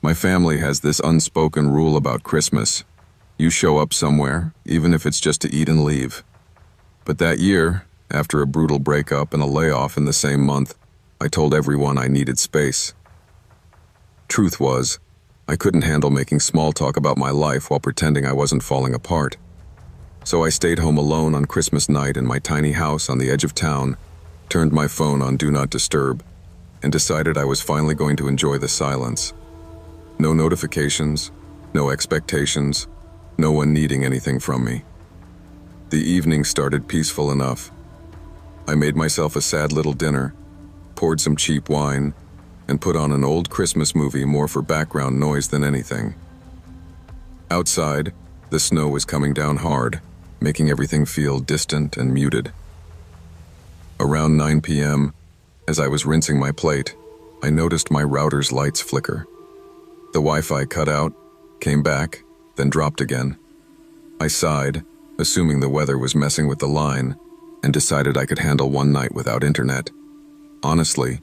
My family has this unspoken rule about Christmas. You show up somewhere, even if it's just to eat and leave. But that year, after a brutal breakup and a layoff in the same month, I told everyone I needed space. Truth was, I couldn't handle making small talk about my life while pretending I wasn't falling apart. So I stayed home alone on Christmas night in my tiny house on the edge of town, turned my phone on Do Not Disturb, and decided I was finally going to enjoy the silence. No notifications, no expectations, no one needing anything from me. The evening started peaceful enough. I made myself a sad little dinner, poured some cheap wine, and put on an old Christmas movie more for background noise than anything. Outside, the snow was coming down hard, making everything feel distant and muted. Around 9 p.m., as I was rinsing my plate, I noticed my router's lights flicker. The Wi-Fi cut out, came back, then dropped again. I sighed, assuming the weather was messing with the line, and decided I could handle one night without internet. Honestly,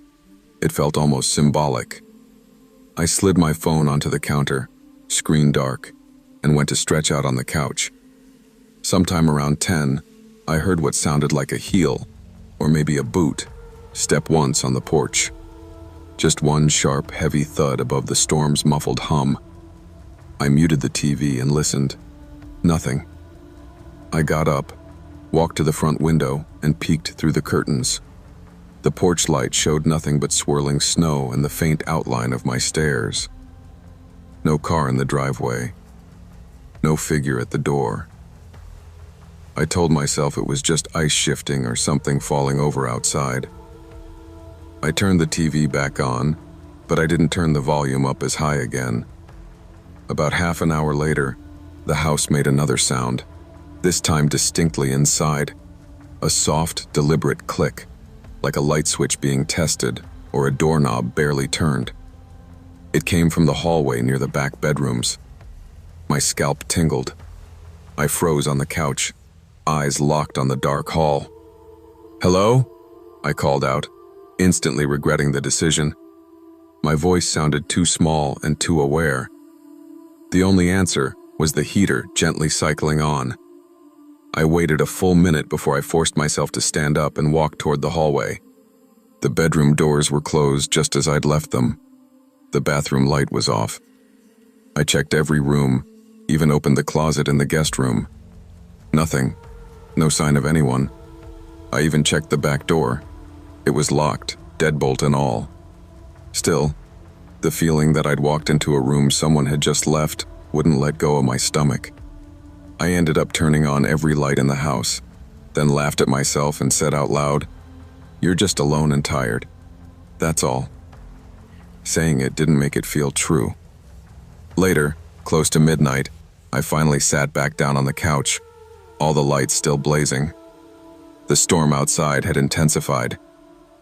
it felt almost symbolic. I slid my phone onto the counter, screen dark, and went to stretch out on the couch. Sometime around 10, I heard what sounded like a heel, or maybe a boot, step once on the porch. Just one sharp, heavy thud above the storm's muffled hum. I muted the TV and listened. Nothing. I got up, walked to the front window, and peeked through the curtains. The porch light showed nothing but swirling snow and the faint outline of my stairs. No car in the driveway. No figure at the door. I told myself it was just ice shifting or something falling over outside. I turned the TV back on, but I didn't turn the volume up as high again. About half an hour later, the house made another sound, this time distinctly inside. A soft, deliberate click, like a light switch being tested or a doorknob barely turned. It came from the hallway near the back bedrooms. My scalp tingled. I froze on the couch, eyes locked on the dark hall. "Hello?" I called out, instantly regretting the decision. My voice sounded too small and too aware. The only answer was the heater gently cycling on. I waited a full minute before I forced myself to stand up and walk toward the hallway. The bedroom doors were closed just as I'd left them. The bathroom light was off. I checked every room, even opened the closet in the guest room. Nothing. No sign of anyone. I even checked the back door. It was locked, deadbolt and all. Still, the feeling that I'd walked into a room someone had just left wouldn't let go of my stomach. I ended up turning on every light in the house, then laughed at myself and said out loud, "You're just alone and tired. That's all." Saying it didn't make it feel true. Later, close to midnight, I finally sat back down on the couch, all the lights still blazing. The storm outside had intensified.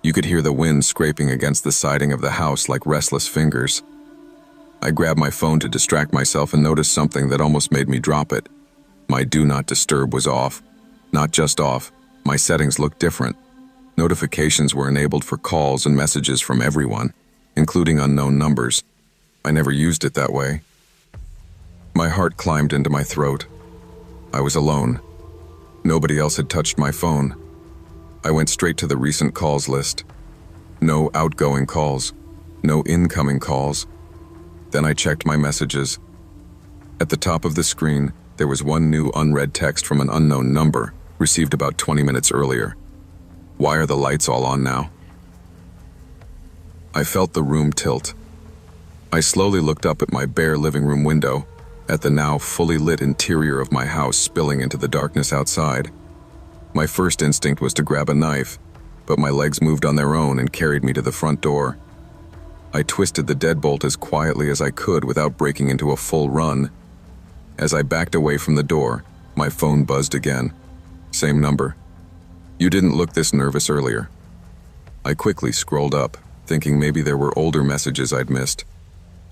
You could hear the wind scraping against the siding of the house like restless fingers. I grabbed my phone to distract myself and noticed something that almost made me drop it. My Do Not Disturb was off. Not just off, my settings looked different. Notifications were enabled for calls and messages from everyone, including unknown numbers. I never used it that way. My heart climbed into my throat. I was alone. Nobody else had touched my phone. I went straight to the recent calls list. No outgoing calls. No incoming calls. Then I checked my messages. At the top of the screen, there was one new unread text from an unknown number, received about 20 minutes earlier. "Why are the lights all on now?" I felt the room tilt. I slowly looked up at my bare living room window, at the now fully lit interior of my house spilling into the darkness outside. My first instinct was to grab a knife, but my legs moved on their own and carried me to the front door. I twisted the deadbolt as quietly as I could without breaking into a full run. As I backed away from the door, my phone buzzed again. Same number. "You didn't look this nervous earlier." I quickly scrolled up, thinking maybe there were older messages I'd missed.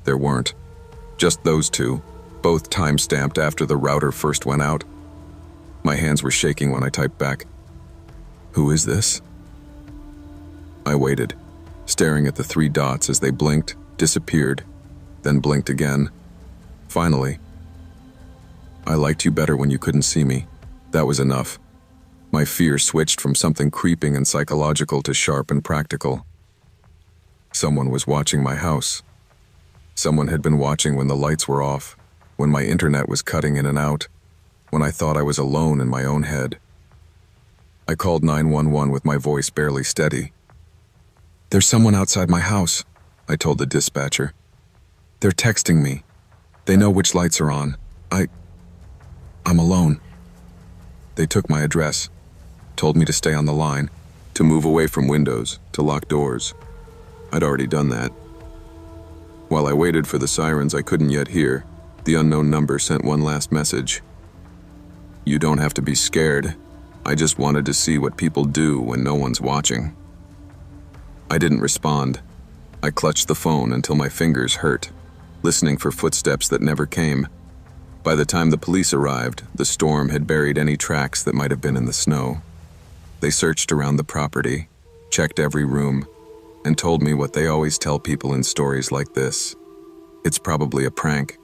There weren't. Just those two, both time-stamped after the router first went out. My hands were shaking when I typed back, "Who is this?" I waited, staring at the three dots as they blinked, disappeared, then blinked again. Finally, "I liked you better when you couldn't see me." That was enough. My fear switched from something creeping and psychological to sharp and practical. Someone was watching my house. Someone had been watching when the lights were off, when my internet was cutting in and out, when I thought I was alone in my own head. I called 911 with my voice barely steady. "There's someone outside my house," I told the dispatcher. "They're texting me. They know which lights are on. I'm alone." They took my address, told me to stay on the line, to move away from windows, to lock doors. I'd already done that. While I waited for the sirens I couldn't yet hear, the unknown number sent one last message. "You don't have to be scared. I just wanted to see what people do when no one's watching." I didn't respond. I clutched the phone until my fingers hurt, listening for footsteps that never came. By the time the police arrived, the storm had buried any tracks that might have been in the snow. They searched around the property, checked every room, and told me what they always tell people in stories like this. It's probably a prank.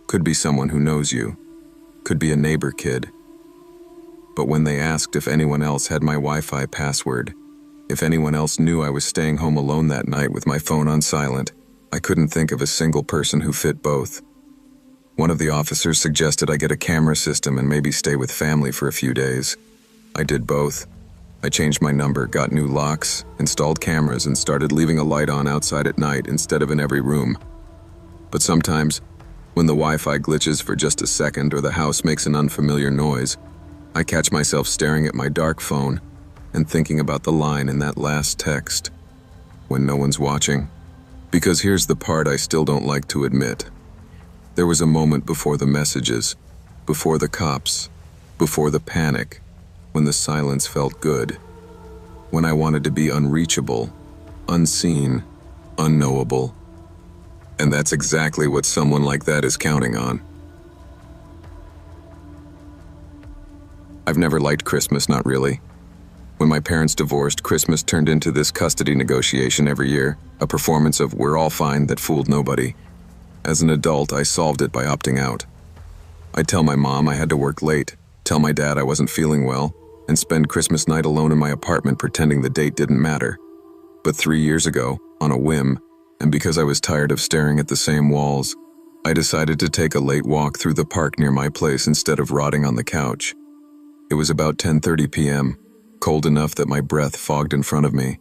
Could be someone who knows you. Could be a neighbor kid. But when they asked if anyone else had my Wi-Fi password, if anyone else knew I was staying home alone that night with my phone on silent, I couldn't think of a single person who fit both. One of the officers suggested I get a camera system and maybe stay with family for a few days. I did both. I changed my number, got new locks, installed cameras, and started leaving a light on outside at night instead of in every room. But sometimes, when the Wi-Fi glitches for just a second or the house makes an unfamiliar noise, I catch myself staring at my dark phone and thinking about the line in that last text, "When no one's watching." Because here's the part I still don't like to admit. There was a moment before the messages, before the cops, before the panic, when the silence felt good, when I wanted to be unreachable, unseen, unknowable. And that's exactly what someone like that is counting on. I've never liked Christmas, not really. When my parents divorced, Christmas turned into this custody negotiation every year, a performance of "we're all fine" that fooled nobody. As an adult, I solved it by opting out. I'd tell my mom I had to work late, tell my dad I wasn't feeling well, and spend Christmas night alone in my apartment pretending the date didn't matter. But 3 years ago, on a whim, and because I was tired of staring at the same walls, I decided to take a late walk through the park near my place instead of rotting on the couch. It was about 10:30 p.m., cold enough that my breath fogged in front of me.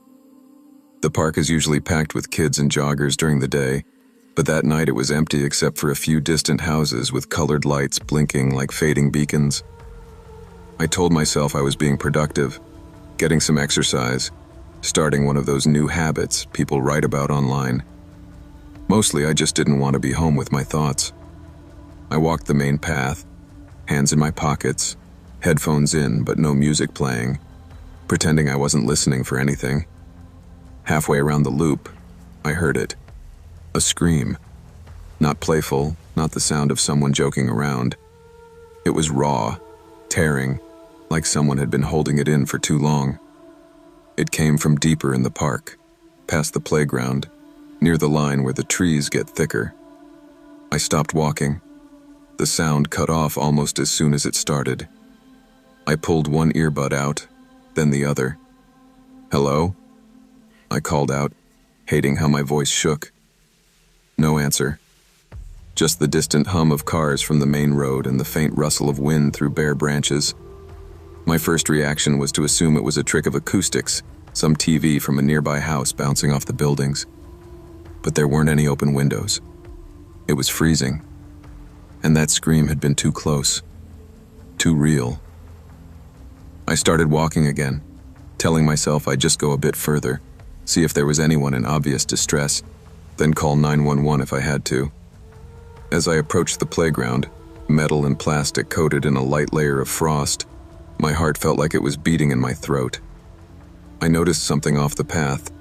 The park is usually packed with kids and joggers during the day, but that night it was empty except for a few distant houses with colored lights blinking like fading beacons. I told myself I was being productive, getting some exercise, starting one of those new habits people write about online. Mostly I just didn't want to be home with my thoughts. I walked the main path, hands in my pockets, headphones in but no music playing, pretending I wasn't listening for anything. Halfway around the loop, I heard it. A scream. Not playful, not the sound of someone joking around. It was raw, tearing, like someone had been holding it in for too long. It came from deeper in the park, past the playground, near the line where the trees get thicker. I stopped walking. The sound cut off almost as soon as it started. I pulled one earbud out, then the other. "Hello?" I called out, hating how my voice shook. No answer. Just the distant hum of cars from the main road and the faint rustle of wind through bare branches. My first reaction was to assume it was a trick of acoustics, some TV from a nearby house bouncing off the buildings. But there weren't any open windows. It was freezing. And that scream had been too close. Too real. I started walking again, telling myself I'd just go a bit further, see if there was anyone in obvious distress, then call 911 if I had to. As I approached the playground, metal and plastic coated in a light layer of frost, my heart felt like it was beating in my throat. I noticed something off the path.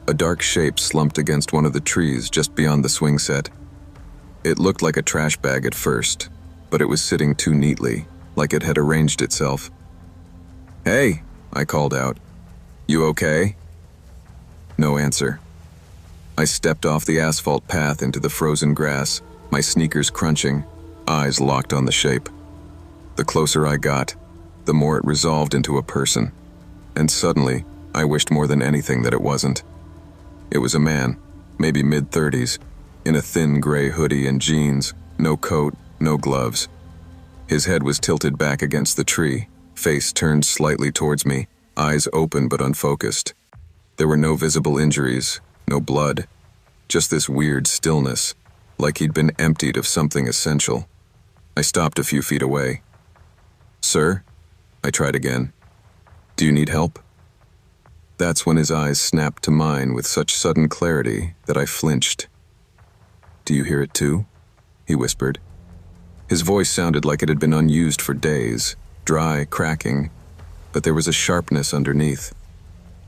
A dark shape slumped against one of the trees just beyond the swing set. It looked like a trash bag at first, but it was sitting too neatly, like it had arranged itself. "Hey," I called out. "You okay?" No answer. I stepped off the asphalt path into the frozen grass, my sneakers crunching, eyes locked on the shape. The closer I got, the more it resolved into a person. And suddenly, I wished more than anything that it wasn't. It was a man, maybe mid-30s, in a thin gray hoodie and jeans, no coat, no gloves. His head was tilted back against the tree, face turned slightly towards me, eyes open but unfocused. There were no visible injuries, no blood, just this weird stillness, like he'd been emptied of something essential. I stopped a few feet away. "Sir?" I tried again. "Do you need help?" That's when his eyes snapped to mine with such sudden clarity that I flinched. "Do you hear it too?" he whispered. His voice sounded like it had been unused for days, dry, cracking, but there was a sharpness underneath.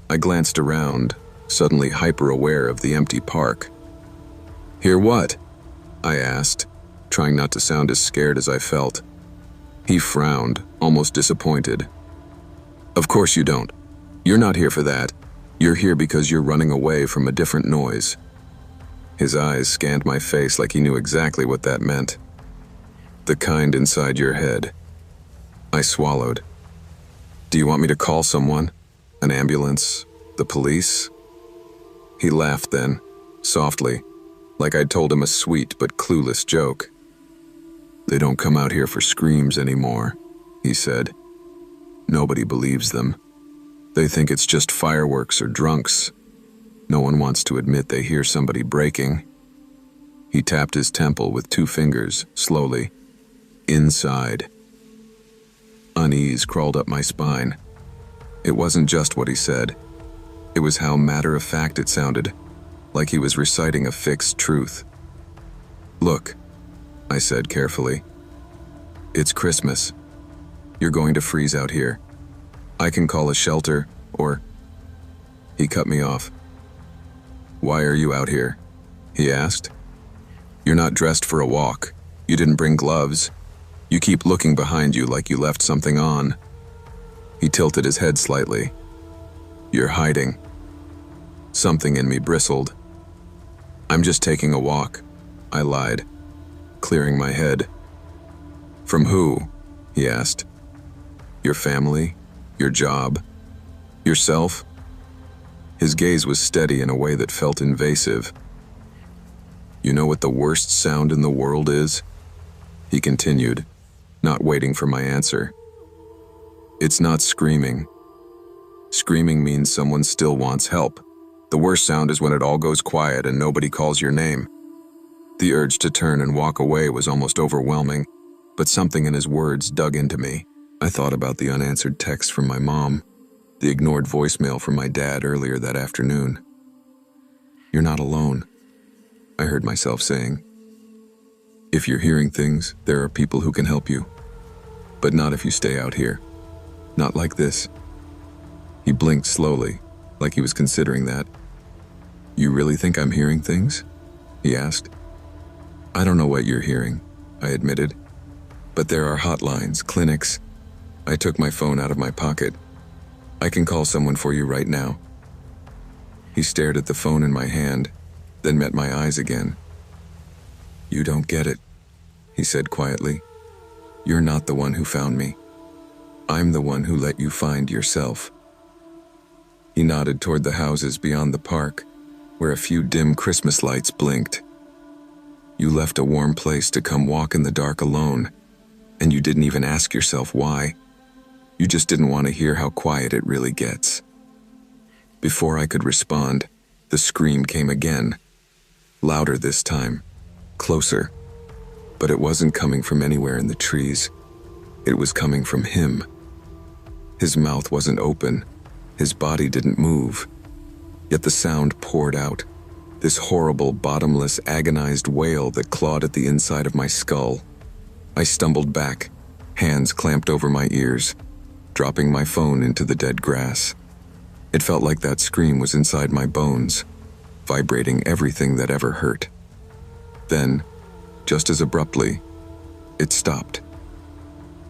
I glanced around, suddenly hyper-aware of the empty park. "Hear what?" I asked, trying not to sound as scared as I felt. He frowned, almost disappointed. "Of course you don't. You're not here for that. You're here because you're running away from a different noise." His eyes scanned my face like he knew exactly what that meant. "The kind inside your head." I swallowed. "Do you want me to call someone? An ambulance? The police?" He laughed then, softly, like I'd told him a sweet but clueless joke. "They don't come out here for screams anymore," he said. "Nobody believes them. They think it's just fireworks or drunks. No one wants to admit they hear somebody breaking." He tapped his temple with 2 fingers, slowly. "Inside." Unease crawled up my spine. It wasn't just what he said. It was how matter-of-fact it sounded, like he was reciting a fixed truth. "Look," I said carefully. "It's Christmas. You're going to freeze out here. I can call a shelter, or—" He cut me off. "Why are you out here?" he asked. "You're not dressed for a walk. You didn't bring gloves. You keep looking behind you like you left something on." He tilted his head slightly. "You're hiding." Something in me bristled. "I'm just taking a walk," I lied, clearing my head. "From who?" he asked. "Your family? Your job? Yourself?" His gaze was steady in a way that felt invasive. "You know what the worst sound in the world is?" he continued, not waiting for my answer. "It's not screaming. Screaming means someone still wants help. The worst sound is when it all goes quiet and nobody calls your name." The urge to turn and walk away was almost overwhelming, but something in his words dug into me. I thought about the unanswered text from my mom, the ignored voicemail from my dad earlier that afternoon. "You're not alone," I heard myself saying. "If you're hearing things, there are people who can help you. But not if you stay out here. Not like this." He blinked slowly, like he was considering that. "You really think I'm hearing things?" he asked. "I don't know what you're hearing," I admitted. "But there are hotlines, clinics." I took my phone out of my pocket. "I can call someone for you right now." He stared at the phone in my hand, then met my eyes again. "You don't get it," he said quietly. "You're not the one who found me. I'm the one who let you find yourself." He nodded toward the houses beyond the park, where a few dim Christmas lights blinked. "You left a warm place to come walk in the dark alone, and you didn't even ask yourself why. You just didn't want to hear how quiet it really gets." Before I could respond, the scream came again. Louder this time, closer. But it wasn't coming from anywhere in the trees. It was coming from him. His mouth wasn't open. His body didn't move. Yet the sound poured out, this horrible, bottomless, agonized wail that clawed at the inside of my skull. I stumbled back, hands clamped over my ears, dropping my phone into the dead grass. It felt like that scream was inside my bones, vibrating everything that ever hurt. Then, just as abruptly, it stopped.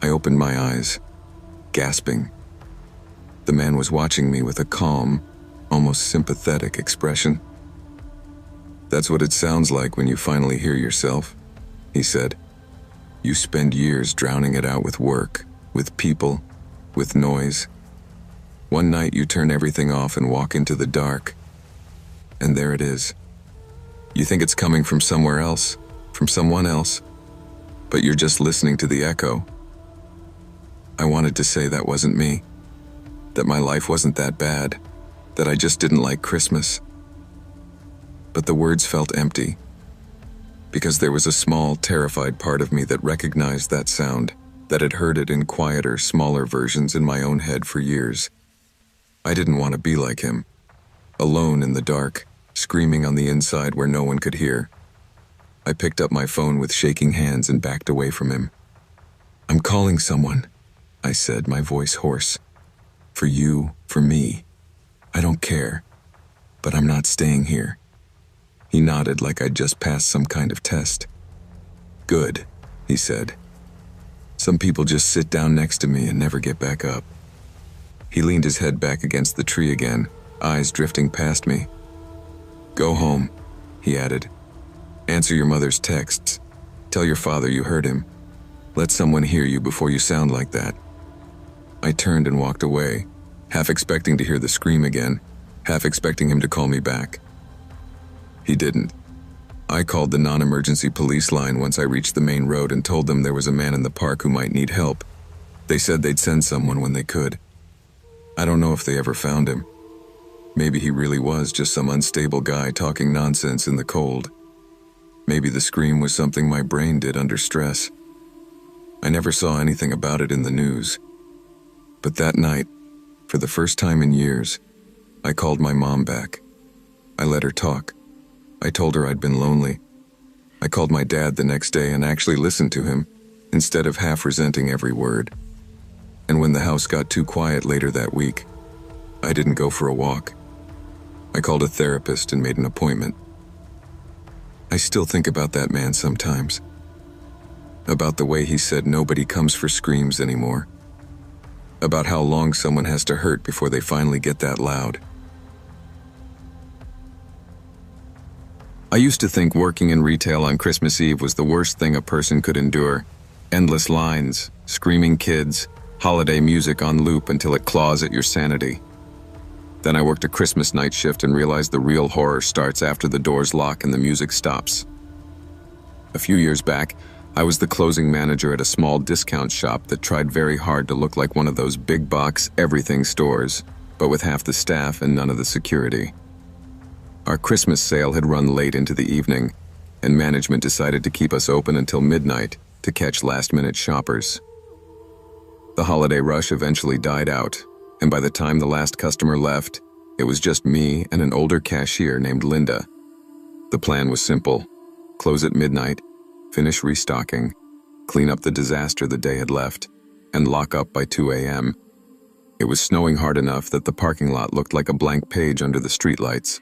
I opened my eyes, gasping. The man was watching me with a calm, almost sympathetic expression. That's what it sounds like when you finally hear yourself, he said. You spend years drowning it out with work, with people, with noise. One night you turn everything off and walk into the dark, and there it is. You think it's coming from somewhere else, from someone else, but you're just listening to the echo. I wanted to say that wasn't me, that my life wasn't that bad, that I just didn't like Christmas. But the words felt empty, because there was a small, terrified part of me that recognized that sound, that had heard it in quieter, smaller versions in my own head for years. I didn't want to be like him, alone in the dark, screaming on the inside where no one could hear. I picked up my phone with shaking hands and backed away from him. I'm calling someone, I said, my voice hoarse. For you, for me. I don't care, but I'm not staying here. He nodded like I'd just passed some kind of test. Good, he said. Some people just sit down next to me and never get back up. He leaned his head back against the tree again, eyes drifting past me. Go home, he added. Answer your mother's texts. Tell your father you heard him. Let someone hear you before you sound like that. I turned and walked away, half expecting to hear the scream again, half expecting him to call me back. He didn't. I called the non-emergency police line once I reached the main road and told them there was a man in the park who might need help. They said they'd send someone when they could. I don't know if they ever found him. Maybe he really was just some unstable guy talking nonsense in the cold. Maybe the scream was something my brain did under stress. I never saw anything about it in the news. But that night, for the first time in years, I called my mom back. I let her talk. I told her I'd been lonely. I called my dad the next day and actually listened to him, instead of half resenting every word. And when the house got too quiet later that week, I didn't go for a walk. I called a therapist and made an appointment. I still think about that man sometimes. About the way he said nobody comes for screams anymore. About how long someone has to hurt before they finally get that loud. I used to think working in retail on Christmas Eve was the worst thing a person could endure. Endless lines, screaming kids, holiday music on loop until it claws at your sanity. Then I worked a Christmas night shift and realized the real horror starts after the doors lock and the music stops. A few years back, I was the closing manager at a small discount shop that tried very hard to look like one of those big box everything stores, but with half the staff and none of the security. Our Christmas sale had run late into the evening, and management decided to keep us open until midnight to catch last-minute shoppers. The holiday rush eventually died out, and by the time the last customer left, it was just me and an older cashier named Linda. The plan was simple: close at midnight, finish restocking, clean up the disaster the day had left, and lock up by 2 a.m. It was snowing hard enough that the parking lot looked like a blank page under the streetlights.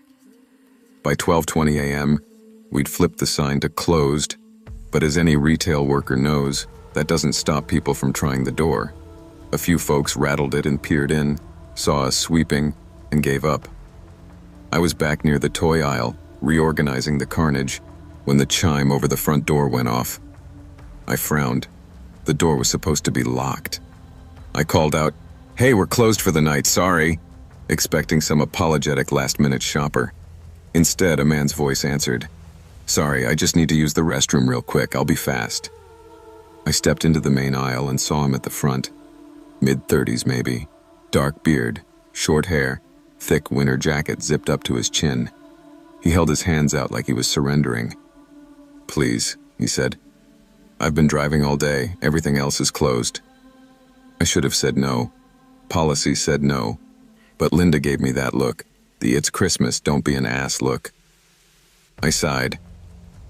By 12:20 a.m., we'd flipped the sign to closed, but as any retail worker knows, that doesn't stop people from trying the door. A few folks rattled it and peered in, saw us sweeping, and gave up. I was back near the toy aisle, reorganizing the carnage, when the chime over the front door went off. I frowned. The door was supposed to be locked. I called out, "Hey, we're closed for the night, sorry," expecting some apologetic last-minute shopper. Instead, a man's voice answered, "Sorry, I just need to use the restroom real quick, I'll be fast." I stepped into the main aisle and saw him at the front. Mid-30s maybe, dark beard, short hair, thick winter jacket zipped up to his chin. He held his hands out like he was surrendering. "Please," he said. "I've been driving all day, everything else is closed." I should have said no. Policy said no. But Linda gave me that look, the "it's Christmas, don't be an ass" look. I sighed.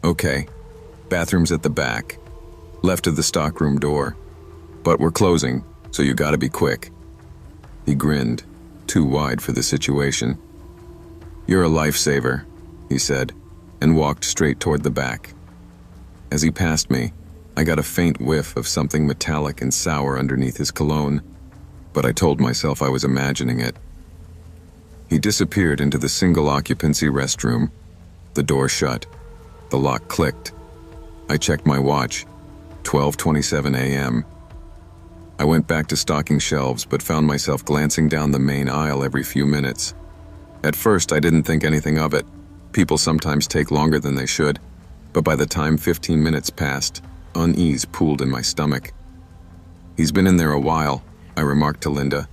"Okay, bathroom's at the back, left of the stockroom door. But we're closing, so you gotta be quick." He grinned, too wide for the situation. "You're a lifesaver," he said, and walked straight toward the back. As he passed me, I got a faint whiff of something metallic and sour underneath his cologne, but I told myself I was imagining it. He disappeared into the single-occupancy restroom, The door shut. The lock clicked. I checked my watch. 12:27 a.m. I went back to stocking shelves, but found myself glancing down the main aisle every few minutes. At first, I didn't think anything of it. People sometimes take longer than they should, but by the time 15 minutes passed, unease pooled in my stomach. "He's been in there a while," I remarked to Linda.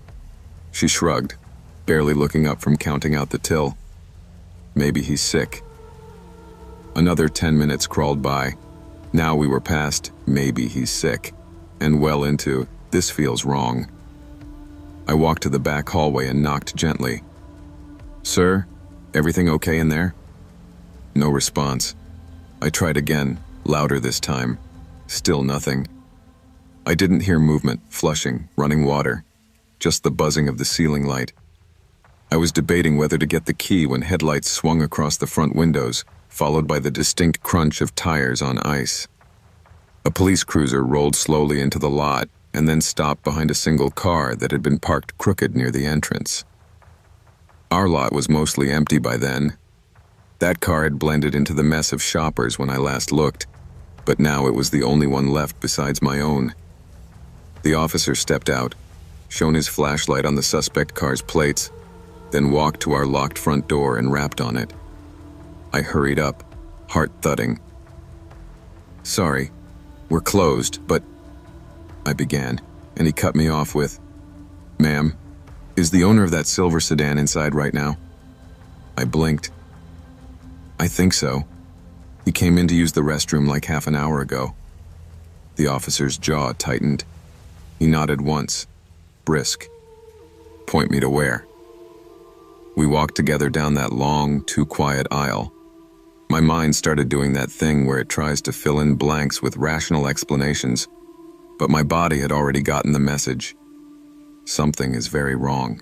She shrugged, barely looking up from counting out the till. "Maybe he's sick." Another 10 minutes crawled by. Now we were past "maybe he's sick" and well into "this feels wrong." I walked to the back hallway and knocked gently. "Sir, everything okay in there?" No response. I tried again, louder this time. Still nothing. I didn't hear movement, flushing, running water, just the buzzing of the ceiling light. I was debating whether to get the key when headlights swung across the front windows, followed by the distinct crunch of tires on ice. A police cruiser rolled slowly into the lot and then stopped behind a single car that had been parked crooked near the entrance. Our lot was mostly empty by then. That car had blended into the mess of shoppers when I last looked, but now it was the only one left besides my own. The officer stepped out, shone his flashlight on the suspect car's plates, then walked to our locked front door and rapped on it. I hurried up, heart thudding. "Sorry, we're closed, but—" I began, and he cut me off with, "Ma'am, is the owner of that silver sedan inside right now?" I blinked. "I think so. He came in to use the restroom like half an hour ago." The officer's jaw tightened. He nodded once, brisk. "Point me to where?" We walked together down that long, too quiet aisle. My mind started doing that thing where it tries to fill in blanks with rational explanations, but my body had already gotten the message. Something is very wrong.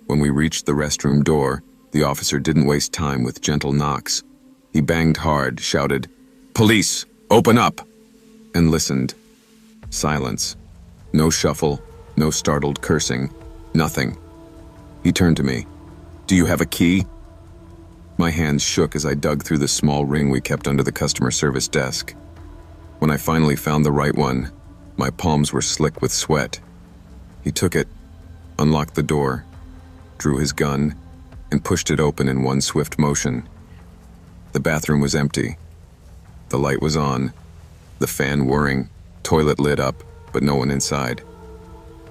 When we reached the restroom door, the officer didn't waste time with gentle knocks. He banged hard, shouted, "Police, open up!" and listened. Silence. No shuffle, no startled cursing, nothing. He turned to me. "Do you have a key?" My hands shook as I dug through the small ring we kept under the customer service desk. When I finally found the right one, my palms were slick with sweat. He took it, unlocked the door, drew his gun, and pushed it open in one swift motion. The bathroom was empty. The light was on, the fan whirring, toilet lit up, but no one inside.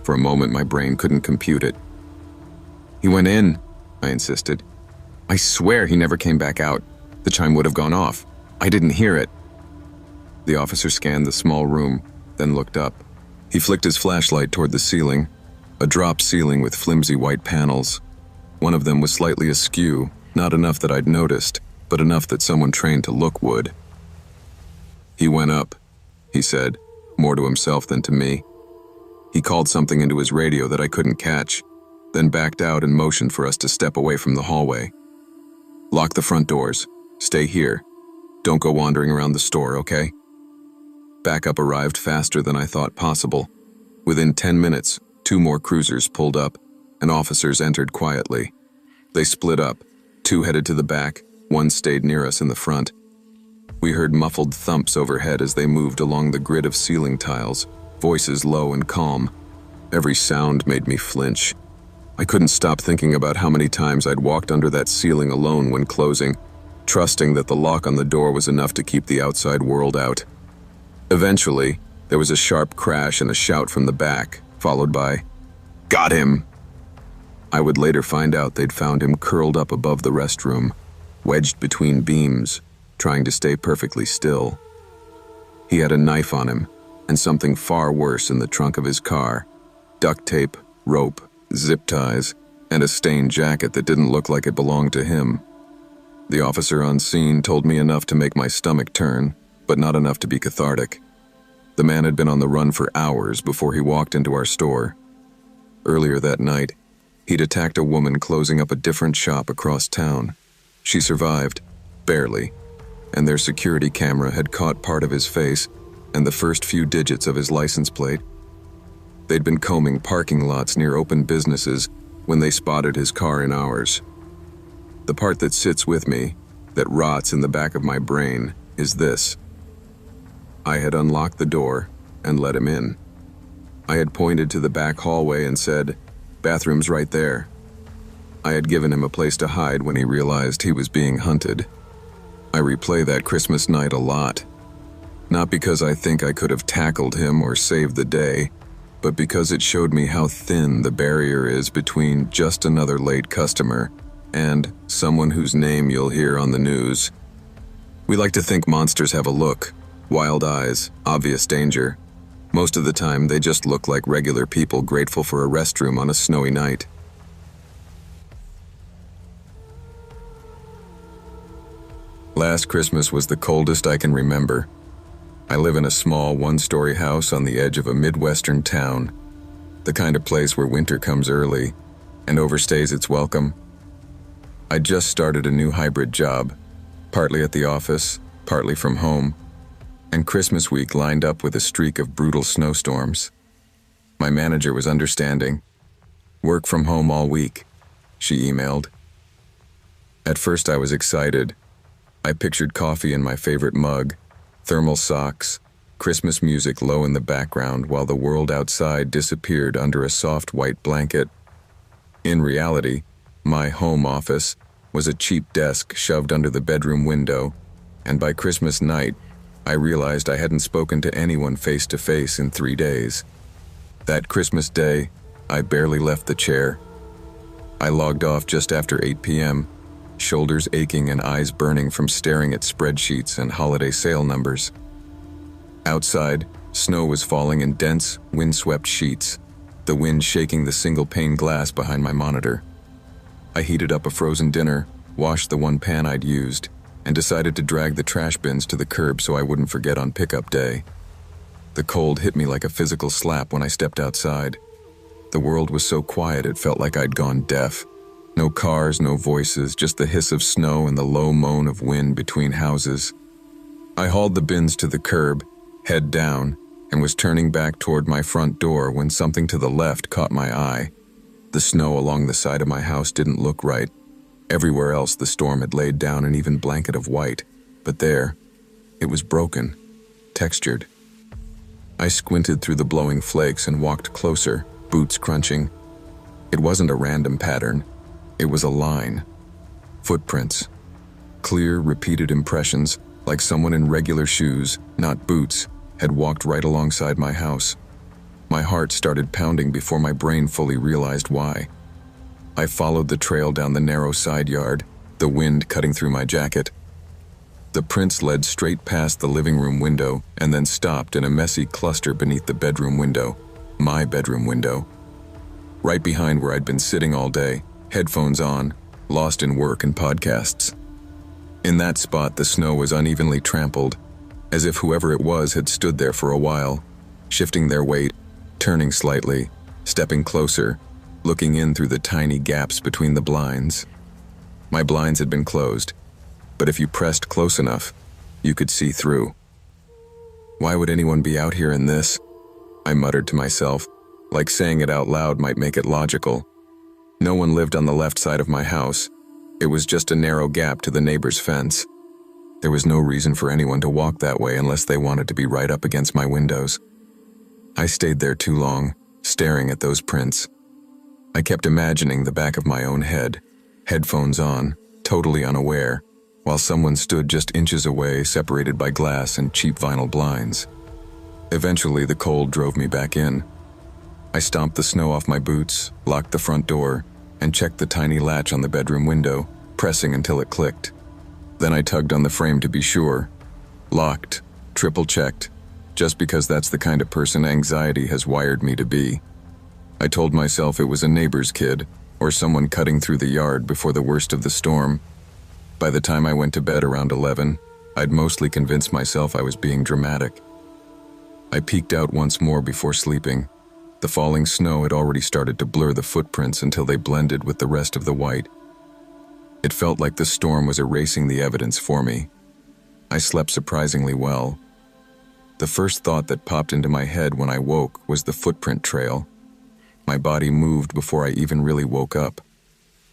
For a moment, my brain couldn't compute it. "He went in," I insisted. "I swear he never came back out. The chime would have gone off. I didn't hear it." The officer scanned the small room, then looked up. He flicked his flashlight toward the ceiling, a drop ceiling with flimsy white panels. One of them was slightly askew, not enough that I'd noticed, but enough that someone trained to look would. "He went up," he said, more to himself than to me. He called something into his radio that I couldn't catch, then backed out and motioned for us to step away from the hallway. "Lock the front doors. Stay here. Don't go wandering around the store, okay?" Backup arrived faster than I thought possible. Within 10 minutes, 2 more cruisers pulled up, and officers entered quietly. They split up. 2 headed to the back, 1 stayed near us in the front. We heard muffled thumps overhead as they moved along the grid of ceiling tiles, voices low and calm. Every sound made me flinch. I couldn't stop thinking about how many times I'd walked under that ceiling alone when closing, trusting that the lock on the door was enough to keep the outside world out. Eventually, there was a sharp crash and a shout from the back, followed by, "Got him!" I would later find out they'd found him curled up above the restroom, wedged between beams, trying to stay perfectly still. He had a knife on him, and something far worse in the trunk of his car: duct tape, rope, zip ties, and a stained jacket that didn't look like it belonged to him. The officer on scene told me enough to make my stomach turn, but not enough to be cathartic. The man had been on the run for hours before he walked into our store. Earlier that night, he'd attacked a woman closing up a different shop across town. She survived, barely, and their security camera had caught part of his face and the first few digits of his license plate. They'd been combing parking lots near open businesses when they spotted his car in ours. The part that sits with me, that rots in the back of my brain is this. I had unlocked the door and let him in. I had pointed to the back hallway and said, "Bathroom's right there." I had given him a place to hide when he realized he was being hunted. I replay that Christmas night a lot. Not because I think I could have tackled him or saved the day, but because it showed me how thin the barrier is between just another late customer and someone whose name you'll hear on the news. We like to think monsters have a look, wild eyes, obvious danger. Most of the time, they just look like regular people grateful for a restroom on a snowy night. Last Christmas was the coldest I can remember. I live in a small one-story house on the edge of a Midwestern town, the kind of place where winter comes early and overstays its welcome. I just started a new hybrid job, partly at the office, partly from home, and Christmas week lined up with a streak of brutal snowstorms. My manager was understanding. "Work from home all week," she emailed. At first I was excited. I pictured coffee in my favorite mug, thermal socks, Christmas music low in the background while the world outside disappeared under a soft white blanket. In reality, my home office was a cheap desk shoved under the bedroom window, and by Christmas night, I realized I hadn't spoken to anyone face to face in 3 days. That Christmas day, I barely left the chair. I logged off just after 8 p.m., shoulders aching and eyes burning from staring at spreadsheets and holiday sale numbers. Outside, snow was falling in dense, windswept sheets, the wind shaking the single-pane glass behind my monitor. I heated up a frozen dinner, washed the one pan I'd used, and decided to drag the trash bins to the curb so I wouldn't forget on pickup day. The cold hit me like a physical slap when I stepped outside. The world was so quiet it felt like I'd gone deaf. No cars, no voices, just the hiss of snow and the low moan of wind between houses. I hauled the bins to the curb, head down, and was turning back toward my front door when something to the left caught my eye. The snow along the side of my house didn't look right. Everywhere else the storm had laid down an even blanket of white, but there, it was broken, textured. I squinted through the blowing flakes and walked closer, boots crunching. It wasn't a random pattern. It was a line. Footprints. Clear, repeated impressions, like someone in regular shoes, not boots, had walked right alongside my house. My heart started pounding before my brain fully realized why. I followed the trail down the narrow side yard, the wind cutting through my jacket. The prints led straight past the living room window and then stopped in a messy cluster beneath the bedroom window, my bedroom window. Right behind where I'd been sitting all day, headphones on, lost in work and podcasts. In that spot, the snow was unevenly trampled, as if whoever it was had stood there for a while, shifting their weight, turning slightly, stepping closer, looking in through the tiny gaps between the blinds. My blinds had been closed, but if you pressed close enough, you could see through. Why would anyone be out here in this? I muttered to myself, like saying it out loud might make it logical. No one lived on the left side of my house. It was just a narrow gap to the neighbor's fence. There was no reason for anyone to walk that way unless they wanted to be right up against my windows. I stayed there too long, staring at those prints. I kept imagining the back of my own head, headphones on, totally unaware, while someone stood just inches away, separated by glass and cheap vinyl blinds. Eventually, the cold drove me back in. I stomped the snow off my boots, locked the front door, and checked the tiny latch on the bedroom window, pressing until it clicked. Then I tugged on the frame to be sure. Locked, triple-checked, just because that's the kind of person anxiety has wired me to be. I told myself it was a neighbor's kid, or someone cutting through the yard before the worst of the storm. By the time I went to bed around 11, I'd mostly convinced myself I was being dramatic. I peeked out once more before sleeping. The falling snow had already started to blur the footprints until they blended with the rest of the white. It felt like the storm was erasing the evidence for me. I slept surprisingly well. The first thought that popped into my head when I woke was the footprint trail. My body moved before I even really woke up.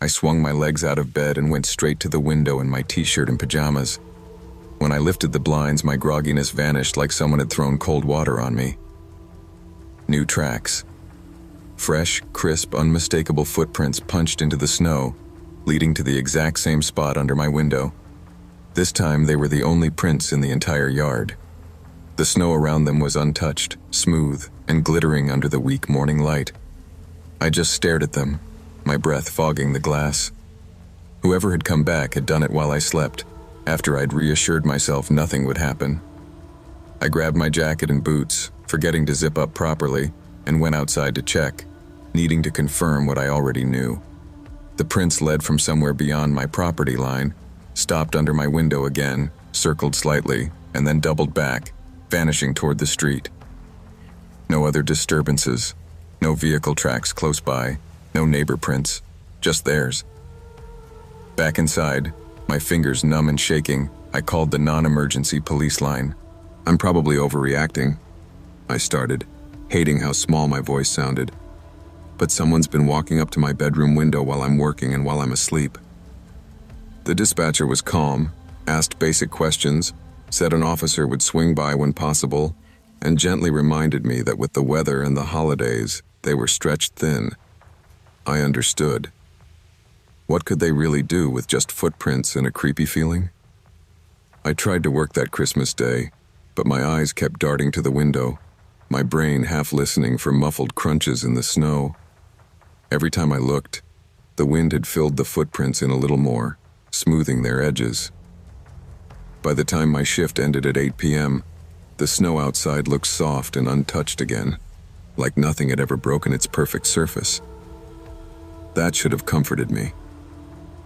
I swung my legs out of bed and went straight to the window in my t-shirt and pajamas. When I lifted the blinds, my grogginess vanished like someone had thrown cold water on me. New tracks. Fresh, crisp, unmistakable footprints punched into the snow, leading to the exact same spot under my window. This time, they were the only prints in the entire yard. The snow around them was untouched, smooth, and glittering under the weak morning light. I just stared at them, my breath fogging the glass. Whoever had come back had done it while I slept, after I'd reassured myself nothing would happen. I grabbed my jacket and boots, forgetting to zip up properly, and went outside to check, needing to confirm what I already knew. The prints led from somewhere beyond my property line, stopped under my window again, circled slightly, and then doubled back, vanishing toward the street. No other disturbances, no vehicle tracks close by, no neighbor prints, just theirs. Back inside, my fingers numb and shaking, I called the non-emergency police line. "I'm probably overreacting," I started, hating how small my voice sounded. "But someone's been walking up to my bedroom window while I'm working and while I'm asleep." The dispatcher was calm, asked basic questions, said an officer would swing by when possible, and gently reminded me that with the weather and the holidays, they were stretched thin. I understood. What could they really do with just footprints and a creepy feeling? I tried to work that Christmas day, but my eyes kept darting to the window, my brain half listening for muffled crunches in the snow. Every time I looked, the wind had filled the footprints in a little more, smoothing their edges. By the time my shift ended at 8 p.m., the snow outside looked soft and untouched again, like nothing had ever broken its perfect surface. That should have comforted me.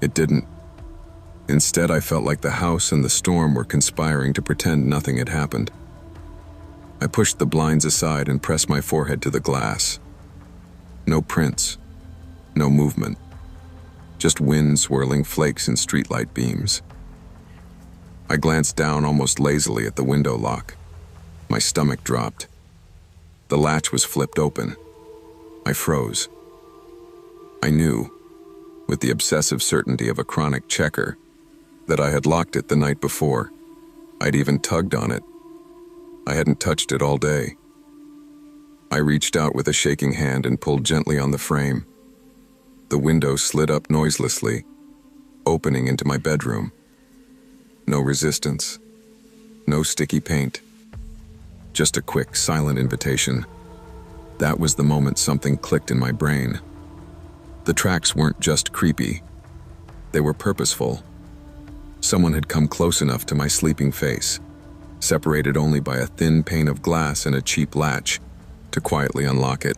It didn't. Instead, I felt like the house and the storm were conspiring to pretend nothing had happened. I pushed the blinds aside and pressed my forehead to the glass. No prints, no movement, just wind swirling flakes in streetlight beams. I glanced down almost lazily at the window lock. My stomach dropped. The latch was flipped open. I froze. I knew, with the obsessive certainty of a chronic checker, that I had locked it the night before. I'd even tugged on it. I hadn't touched it all day. I reached out with a shaking hand and pulled gently on the frame. The window slid up noiselessly, opening into my bedroom. No resistance, no sticky paint, just a quick, silent invitation. That was the moment something clicked in my brain. The tracks weren't just creepy. They were purposeful. Someone had come close enough to my sleeping face, separated only by a thin pane of glass and a cheap latch, to quietly unlock it,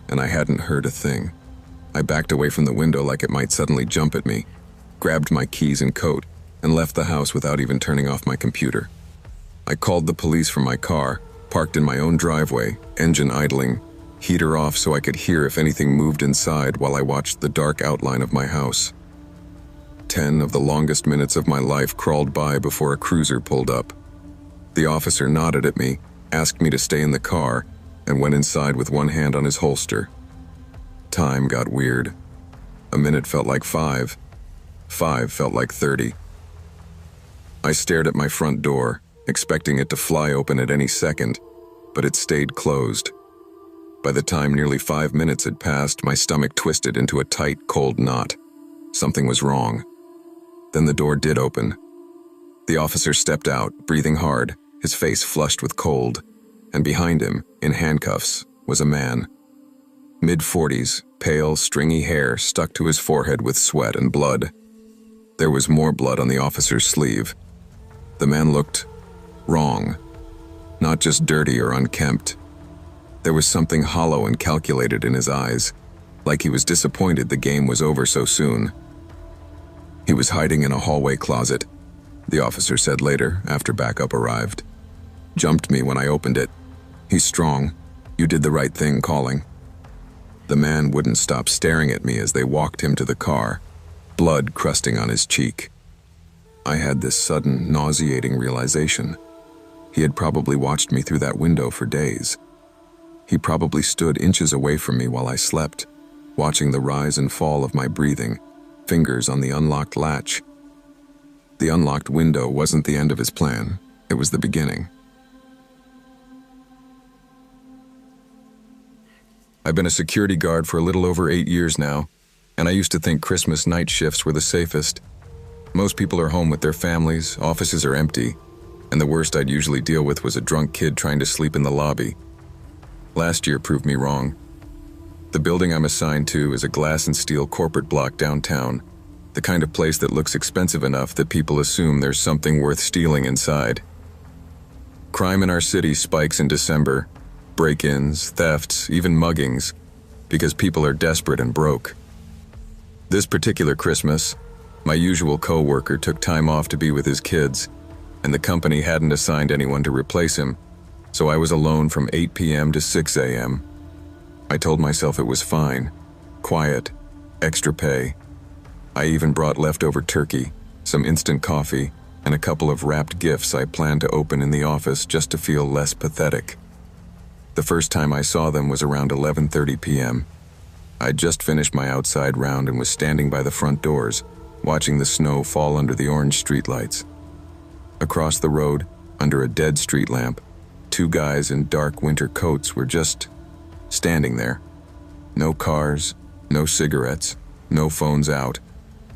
and I hadn't heard a thing. I backed away from the window like it might suddenly jump at me, grabbed my keys and coat, and left the house without even turning off my computer. I called the police from my car, parked in my own driveway, engine idling, heater off so I could hear if anything moved inside while I watched the dark outline of my house. 10 of the longest minutes of my life crawled by before a cruiser pulled up. The officer nodded at me, asked me to stay in the car, and went inside with one hand on his holster. Time got weird. A minute felt like 5. 5 felt like 30. I stared at my front door, expecting it to fly open at any second, but it stayed closed. By the time nearly 5 minutes had passed, my stomach twisted into a tight, cold knot. Something was wrong. Then the door did open. The officer stepped out, breathing hard, his face flushed with cold, and behind him, in handcuffs, was a man. Mid-40s, pale, stringy hair stuck to his forehead with sweat and blood. There was more blood on the officer's sleeve. The man looked wrong, not just dirty or unkempt. There was something hollow and calculated in his eyes, like he was disappointed the game was over so soon. He was hiding in a hallway closet, the officer said later, after backup arrived. Jumped me when I opened it. He's strong. You did the right thing calling. The man wouldn't stop staring at me as they walked him to the car, blood crusting on his cheek. I had this sudden, nauseating realization. He had probably watched me through that window for days. He probably stood inches away from me while I slept, watching the rise and fall of my breathing, fingers on the unlocked latch. The unlocked window wasn't the end of his plan, it was the beginning. I've been a security guard for a little over 8 years now, and I used to think Christmas night shifts were the safest. Most people are home with their families, offices are empty, and the worst I'd usually deal with was a drunk kid trying to sleep in the lobby. Last year proved me wrong. The building I'm assigned to is a glass and steel corporate block downtown, the kind of place that looks expensive enough that people assume there's something worth stealing inside. Crime in our city spikes in December, break-ins, thefts, even muggings, because people are desperate and broke. This particular Christmas, my usual co-worker took time off to be with his kids, and the company hadn't assigned anyone to replace him, so I was alone from 8 p.m. to 6 a.m. I told myself it was fine, quiet, extra pay. I even brought leftover turkey, some instant coffee, and a couple of wrapped gifts I planned to open in the office just to feel less pathetic. The first time I saw them was around 11:30 p.m. I'd just finished my outside round and was standing by the front doors, watching the snow fall under the orange streetlights. Across the road, under a dead street lamp, 2 guys in dark winter coats were just standing there. No cars, no cigarettes, no phones out,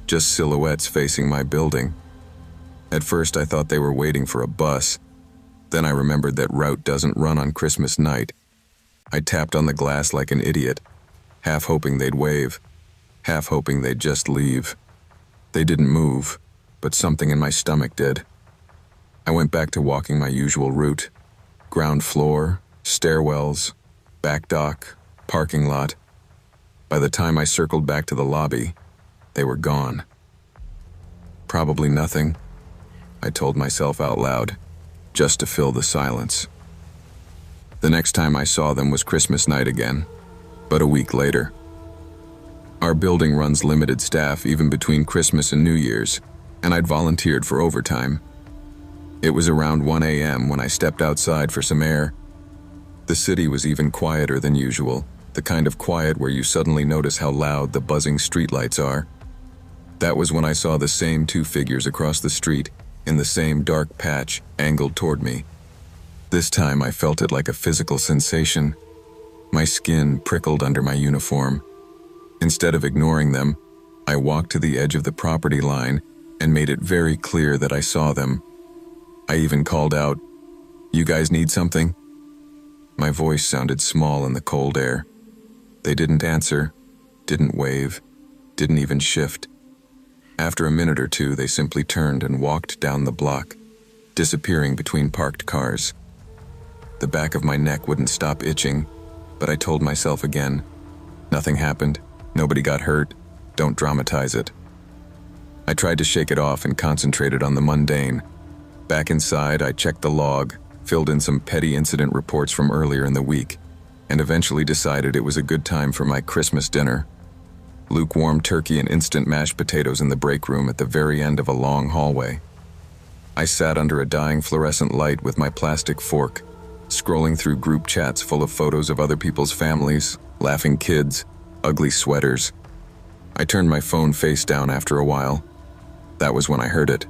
just silhouettes facing my building. At first I thought they were waiting for a bus. Then I remembered that route doesn't run on Christmas night. I tapped on the glass like an idiot, half hoping they'd wave, half hoping they'd just leave. They didn't move, but something in my stomach did. I went back to walking my usual route. Ground floor, stairwells, back dock, parking lot. By the time I circled back to the lobby, they were gone. Probably nothing, I told myself out loud, just to fill the silence. The next time I saw them was Christmas night again, but a week later. Our building runs limited staff even between Christmas and New Year's, and I'd volunteered for overtime. It was around 1 a.m. when I stepped outside for some air. The city was even quieter than usual, the kind of quiet where you suddenly notice how loud the buzzing streetlights are. That was when I saw the same 2 figures across the street, in the same dark patch, angled toward me. This time I felt it like a physical sensation. My skin prickled under my uniform. Instead of ignoring them, I walked to the edge of the property line and made it very clear that I saw them. I even called out, "You guys need something?" My voice sounded small in the cold air. They didn't answer, didn't wave, didn't even shift. After a minute or two, they simply turned and walked down the block, disappearing between parked cars. The back of my neck wouldn't stop itching, but I told myself again, nothing happened, nobody got hurt, don't dramatize it. I tried to shake it off and concentrated on the mundane. Back inside, I checked the log, filled in some petty incident reports from earlier in the week, and eventually decided it was a good time for my Christmas dinner. Lukewarm turkey and instant mashed potatoes in the break room at the very end of a long hallway. I sat under a dying fluorescent light with my plastic fork, scrolling through group chats full of photos of other people's families, laughing kids, ugly sweaters. I turned my phone face down after a while. That was when I heard it.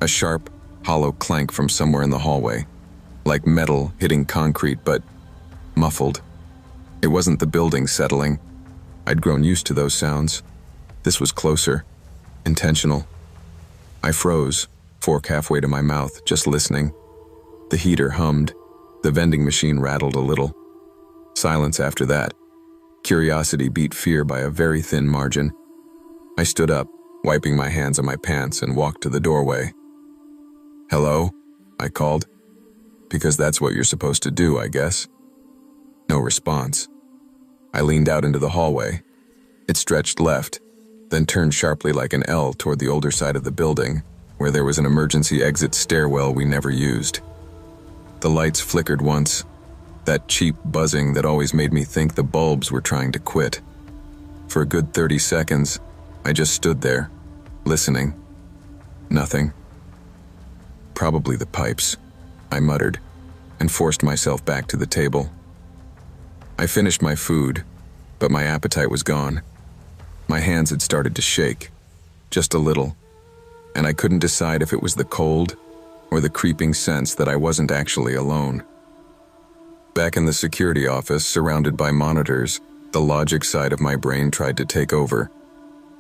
A sharp, hollow clank from somewhere in the hallway, like metal hitting concrete, but muffled. It wasn't the building settling. I'd grown used to those sounds. This was closer, intentional. I froze, fork halfway to my mouth, just listening. The heater hummed. The vending machine rattled a little. Silence after that. Curiosity beat fear by a very thin margin. I stood up, wiping my hands on my pants, and walked to the doorway. "Hello?" I called. Because that's what you're supposed to do, I guess. No response. I leaned out into the hallway. It stretched left, then turned sharply like an L toward the older side of the building, where there was an emergency exit stairwell we never used. The lights flickered once, that cheap buzzing that always made me think the bulbs were trying to quit. For a good 30 seconds, I just stood there, listening. Nothing. "Probably the pipes," I muttered, and forced myself back to the table. I finished my food, but my appetite was gone. My hands had started to shake, just a little, and I couldn't decide if it was the cold or the creeping sense that I wasn't actually alone. Back in the security office, surrounded by monitors, the logic side of my brain tried to take over.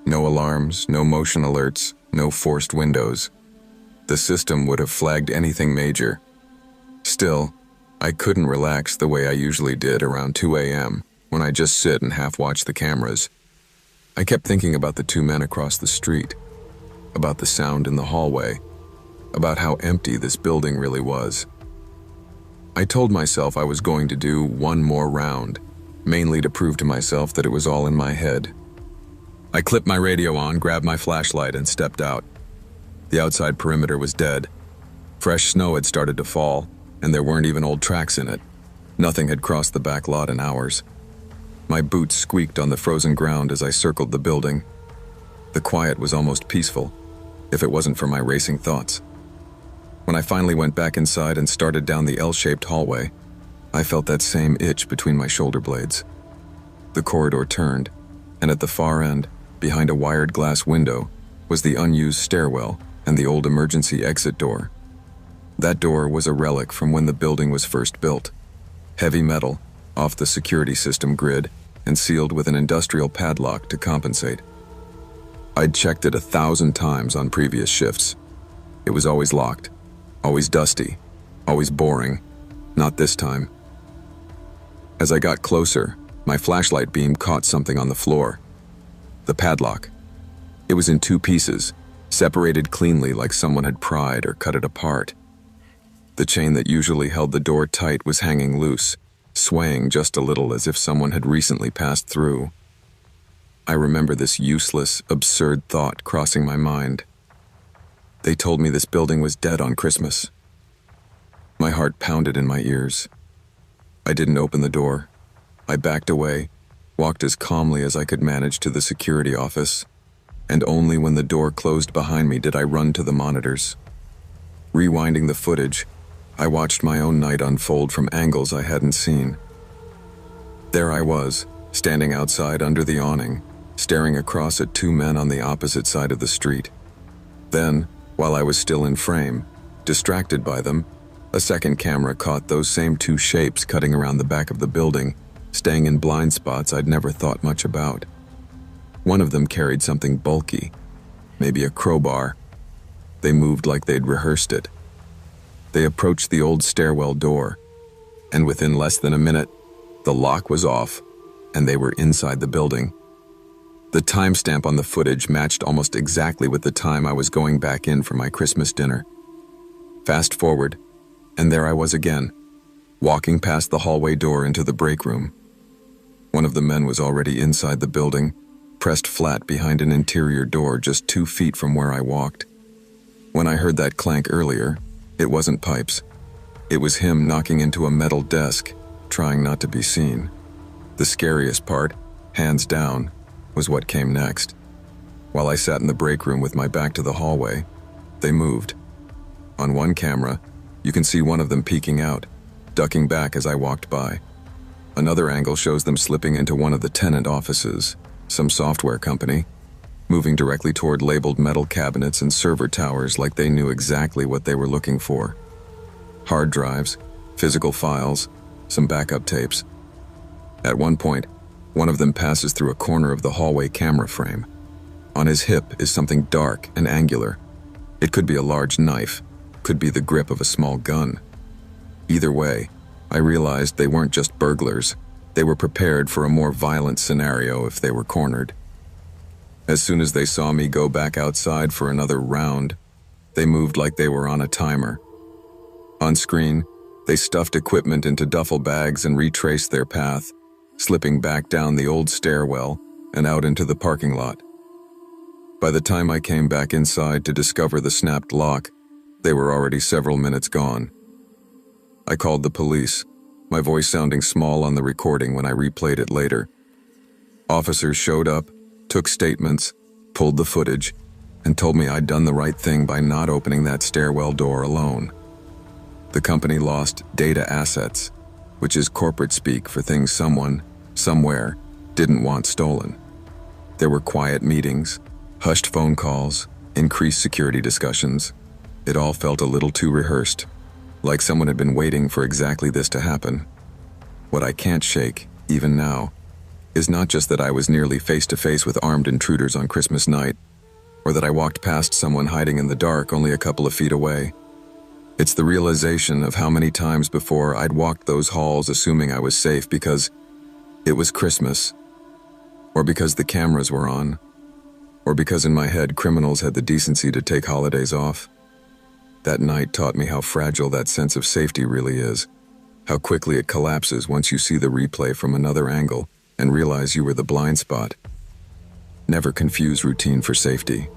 No alarms, no motion alerts, no forced windows. The system would have flagged anything major. Still, I couldn't relax the way I usually did around 2 a.m. when I just sit and half-watch the cameras. I kept thinking about the two men across the street, about the sound in the hallway, about how empty this building really was. I told myself I was going to do one more round, mainly to prove to myself that it was all in my head. I clipped my radio on, grabbed my flashlight, and stepped out. The outside perimeter was dead. Fresh snow had started to fall, and there weren't even old tracks in it. Nothing had crossed the back lot in hours. My boots squeaked on the frozen ground as I circled the building. The quiet was almost peaceful, if it wasn't for my racing thoughts. When I finally went back inside and started down the L-shaped hallway, I felt that same itch between my shoulder blades. The corridor turned, and at the far end, behind a wired glass window, was the unused stairwell and the old emergency exit door. That door was a relic from when the building was first built. Heavy metal, off the security system grid, and sealed with an industrial padlock to compensate. I'd checked it 1,000 times on previous shifts. It was always locked, always dusty, always boring. Not this time. As I got closer, my flashlight beam caught something on the floor. The padlock. It was in two pieces, separated cleanly like someone had pried or cut it apart. The chain that usually held the door tight was hanging loose, swaying just a little as if someone had recently passed through. I remember this useless, absurd thought crossing my mind. They told me this building was dead on Christmas. My heart pounded in my ears. I didn't open the door. I backed away, walked as calmly as I could manage to the security office, and only when the door closed behind me did I run to the monitors. Rewinding the footage, I watched my own night unfold from angles I hadn't seen. There I was, standing outside under the awning, staring across at two men on the opposite side of the street. Then, while I was still in frame, distracted by them, a second camera caught those same two shapes cutting around the back of the building, staying in blind spots I'd never thought much about. One of them carried something bulky, maybe a crowbar. They moved like they'd rehearsed it. They approached the old stairwell door, and within less than a minute, the lock was off, and they were inside the building. The timestamp on the footage matched almost exactly with the time I was going back in for my Christmas dinner. Fast forward, and there I was again, walking past the hallway door into the break room. One of the men was already inside the building, pressed flat behind an interior door just 2 feet from where I walked. When I heard that clank earlier, it wasn't pipes. It was him knocking into a metal desk, trying not to be seen. The scariest part, hands down, was what came next. While I sat in the break room with my back to the hallway, they moved. On one camera, you can see one of them peeking out, ducking back as I walked by. Another angle shows them slipping into one of the tenant offices, some software company, moving directly toward labeled metal cabinets and server towers like they knew exactly what they were looking for. Hard drives, physical files, some backup tapes. At one point, one of them passes through a corner of the hallway camera frame. On his hip is something dark and angular. It could be a large knife, could be the grip of a small gun. Either way, I realized they weren't just burglars. They were prepared for a more violent scenario if they were cornered. As soon as they saw me go back outside for another round, they moved like they were on a timer. On screen, they stuffed equipment into duffel bags and retraced their path, slipping back down the old stairwell and out into the parking lot. By the time I came back inside to discover the snapped lock, they were already several minutes gone. I called the police, my voice sounding small on the recording when I replayed it later. Officers showed up, took statements, pulled the footage, and told me I'd done the right thing by not opening that stairwell door alone. The company lost data assets, which is corporate speak for things someone, somewhere, didn't want stolen. There were quiet meetings, Hushed phone calls, increased security discussions. It all felt a little too rehearsed, like someone had been waiting for exactly this to happen. What I can't shake, even now, is not just that I was nearly face to face with armed intruders on Christmas night, or that I walked past someone hiding in the dark only a couple of feet away. It's the realization of how many times before I'd walked those halls assuming I was safe because it was Christmas, or because the cameras were on, or because in my head criminals had the decency to take holidays off. That night taught me how fragile that sense of safety really is, how quickly it collapses once you see the replay from another angle and realize you were the blind spot. Never confuse routine for safety.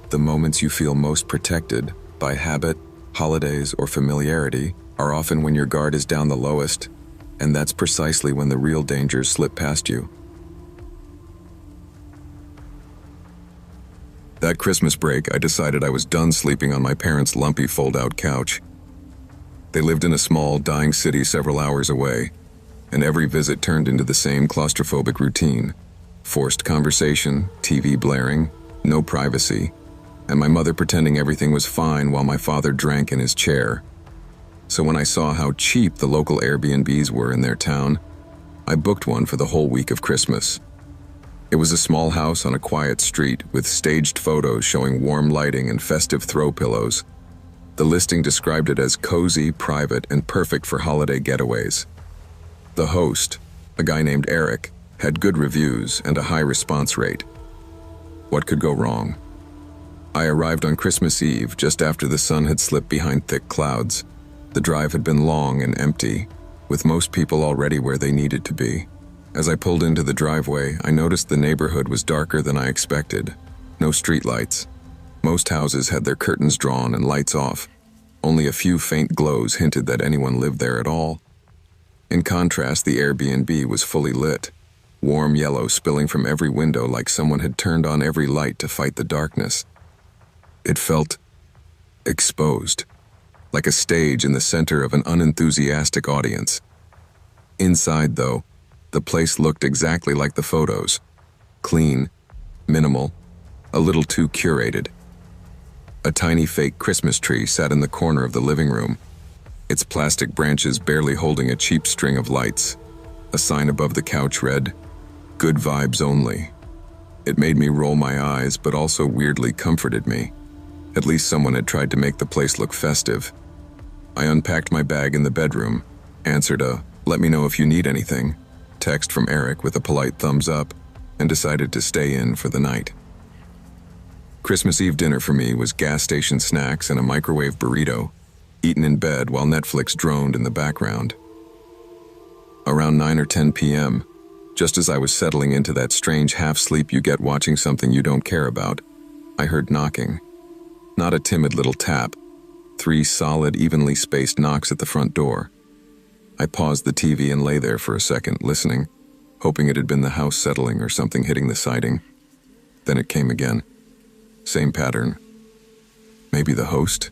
The moments you feel most protected by habit, holidays, or familiarity are often when your guard is down the lowest, and that's precisely when the real dangers slip past you. That Christmas break, I decided I was done sleeping on my parents' lumpy fold-out couch. They lived in a small, dying city several hours away, and every visit turned into the same claustrophobic routine. Forced conversation, TV blaring, no privacy, and my mother pretending everything was fine while my father drank in his chair. So when I saw how cheap the local Airbnbs were in their town, I booked one for the whole week of Christmas. It was a small house on a quiet street with staged photos showing warm lighting and festive throw pillows. The listing described it as cozy, private, and perfect for holiday getaways. The host, a guy named Eric, had good reviews and a high response rate. What could go wrong? I arrived on Christmas Eve just after the sun had slipped behind thick clouds. The drive had been long and empty, with most people already where they needed to be. As I pulled into the driveway, I noticed the neighborhood was darker than I expected. No streetlights. Most houses had their curtains drawn and lights off. Only a few faint glows hinted that anyone lived there at all. In contrast, the Airbnb was fully lit, warm yellow spilling from every window like someone had turned on every light to fight the darkness. It felt exposed, like a stage in the center of an unenthusiastic audience. Inside, though, the place looked exactly like the photos. Clean, minimal, a little too curated. A tiny fake Christmas tree sat in the corner of the living room, its plastic branches barely holding a cheap string of lights. A sign above the couch read, "Good vibes only." It made me roll my eyes, but also weirdly comforted me. At least someone had tried to make the place look festive. I unpacked my bag in the bedroom, answered a "let me know if you need anything" text from Eric with a polite thumbs up, and decided to stay in for the night. Christmas Eve dinner for me was gas station snacks and a microwave burrito, eaten in bed while Netflix droned in the background. Around 9 or 10 p.m., just as I was settling into that strange half-sleep you get watching something you don't care about, I heard knocking. Not a timid little tap, 3 solid, evenly spaced knocks at the front door. I paused the TV and lay there for a second, listening, hoping it had been the house settling or something hitting the siding. Then it came again. Same pattern. Maybe the host?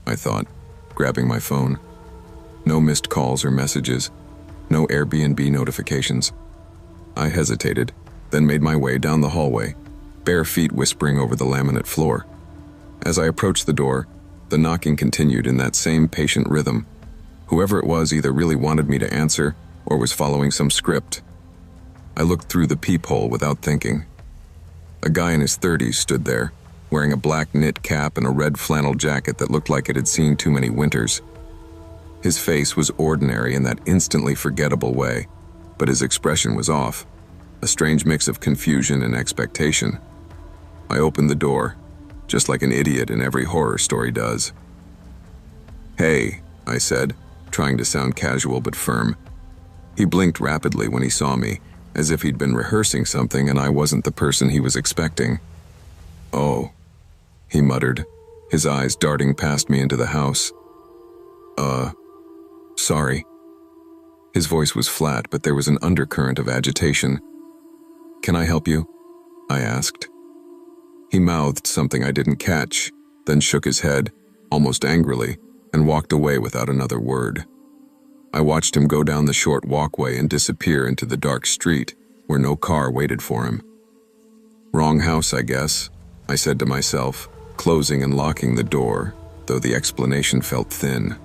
I thought, grabbing my phone. No missed calls or messages. No Airbnb notifications. I hesitated, then made my way down the hallway, bare feet whispering over the laminate floor. As I approached the door, the knocking continued in that same patient rhythm. Whoever it was either really wanted me to answer or was following some script. I looked through the peephole without thinking. A guy in his 30s stood there, wearing a black knit cap and a red flannel jacket that looked like it had seen too many winters. His face was ordinary in that instantly forgettable way, but his expression was off, a strange mix of confusion and expectation. I opened the door, just like an idiot in every horror story does. "Hey," I said, trying to sound casual but firm. He blinked rapidly when he saw me, as if he'd been rehearsing something and I wasn't the person he was expecting. "Oh," he muttered, his eyes darting past me into the house. Sorry." His voice was flat, but there was an undercurrent of agitation. "Can I help you?" I asked. He mouthed something I didn't catch, then shook his head, almost angrily, and walked away without another word. I watched him go down the short walkway and disappear into the dark street, where no car waited for him. Wrong house, I guess, I said to myself, closing and locking the door, though the explanation felt thin.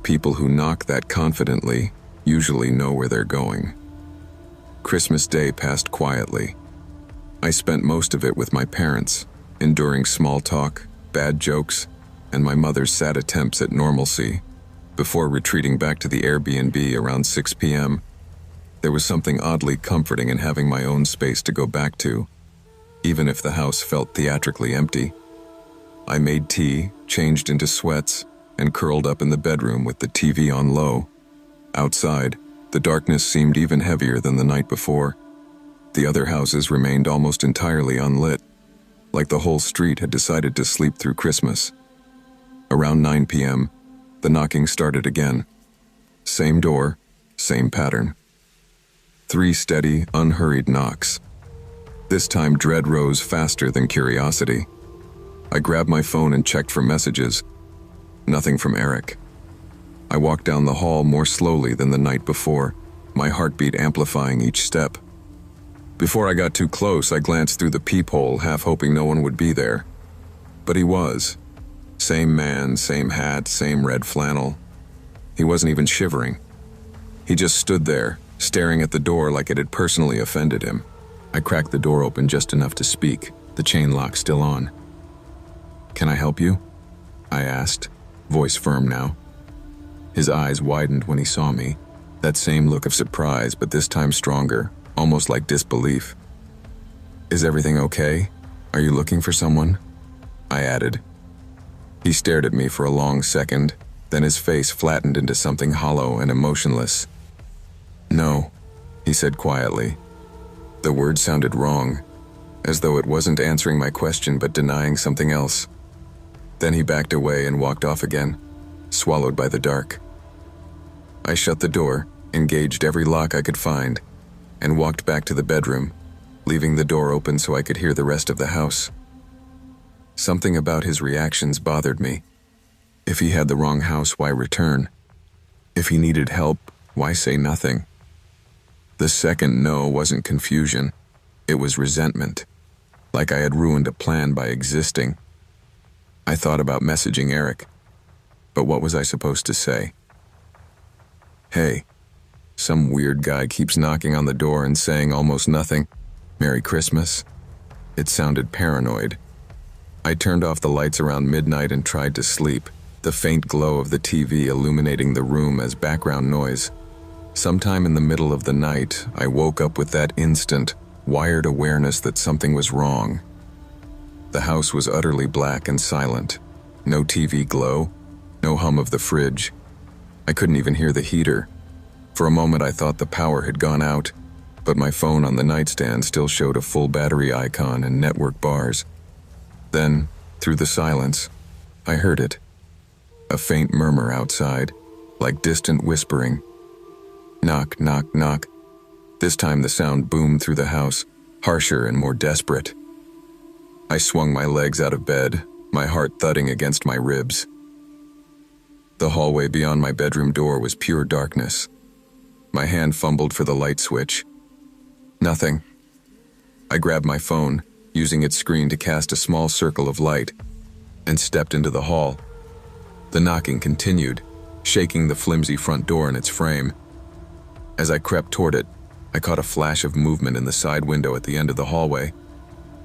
People who knock that confidently usually know where they're going. Christmas Day passed quietly. I spent most of it with my parents, enduring small talk, bad jokes, and my mother's sad attempts at normalcy, before retreating back to the Airbnb around 6 p.m. There was something oddly comforting in having my own space to go back to, even if the house felt theatrically empty. I made tea, changed into sweats, and curled up in the bedroom with the TV on low. Outside, the darkness seemed even heavier than the night before. The other houses remained almost entirely unlit, like the whole street had decided to sleep through Christmas. Around 9 p.m., the knocking started again. Same door, same pattern. 3 steady, unhurried knocks. This time dread rose faster than curiosity. I grabbed my phone and checked for messages. Nothing from Eric. I walked down the hall more slowly than the night before, my heartbeat amplifying each step. Before I got too close, I glanced through the peephole, half hoping no one would be there. But he was. Same man, same hat, same red flannel. He wasn't even shivering. He just stood there, staring at the door like it had personally offended him. I cracked the door open just enough to speak, the chain lock still on. "Can I help you?" I asked, voice firm now. His eyes widened when he saw me, that same look of surprise, but this time stronger, almost like disbelief. "Is everything okay? Are you looking for someone?" I added. He stared at me for a long second, then his face flattened into something hollow and emotionless. "No," he said quietly. The word sounded wrong, as though it wasn't answering my question but denying something else. Then he backed away and walked off again, swallowed by the dark. I shut the door, engaged every lock I could find, and walked back to the bedroom, leaving the door open so I could hear the rest of the house. Something about his reactions bothered me. If he had the wrong house, why return? If he needed help, why say nothing? The second no wasn't confusion. It was resentment, like I had ruined a plan by existing. I thought about messaging Eric, but what was I supposed to say? "Hey, some weird guy keeps knocking on the door and saying almost nothing. Merry Christmas?" It sounded paranoid. I turned off the lights around midnight and tried to sleep, the faint glow of the TV illuminating the room as background noise. Sometime in the middle of the night, I woke up with that instant, wired awareness that something was wrong. The house was utterly black and silent. No TV glow, no hum of the fridge. I couldn't even hear the heater. For a moment I thought the power had gone out, but my phone on the nightstand still showed a full battery icon and network bars. Then, through the silence, I heard it. A faint murmur outside, like distant whispering. Knock, knock, knock. This time the sound boomed through the house, harsher and more desperate. I swung my legs out of bed, my heart thudding against my ribs. The hallway beyond my bedroom door was pure darkness. My hand fumbled for the light switch. Nothing. I grabbed my phone, using its screen to cast a small circle of light, and stepped into the hall. The knocking continued, shaking the flimsy front door in its frame. As I crept toward it, I caught a flash of movement in the side window at the end of the hallway.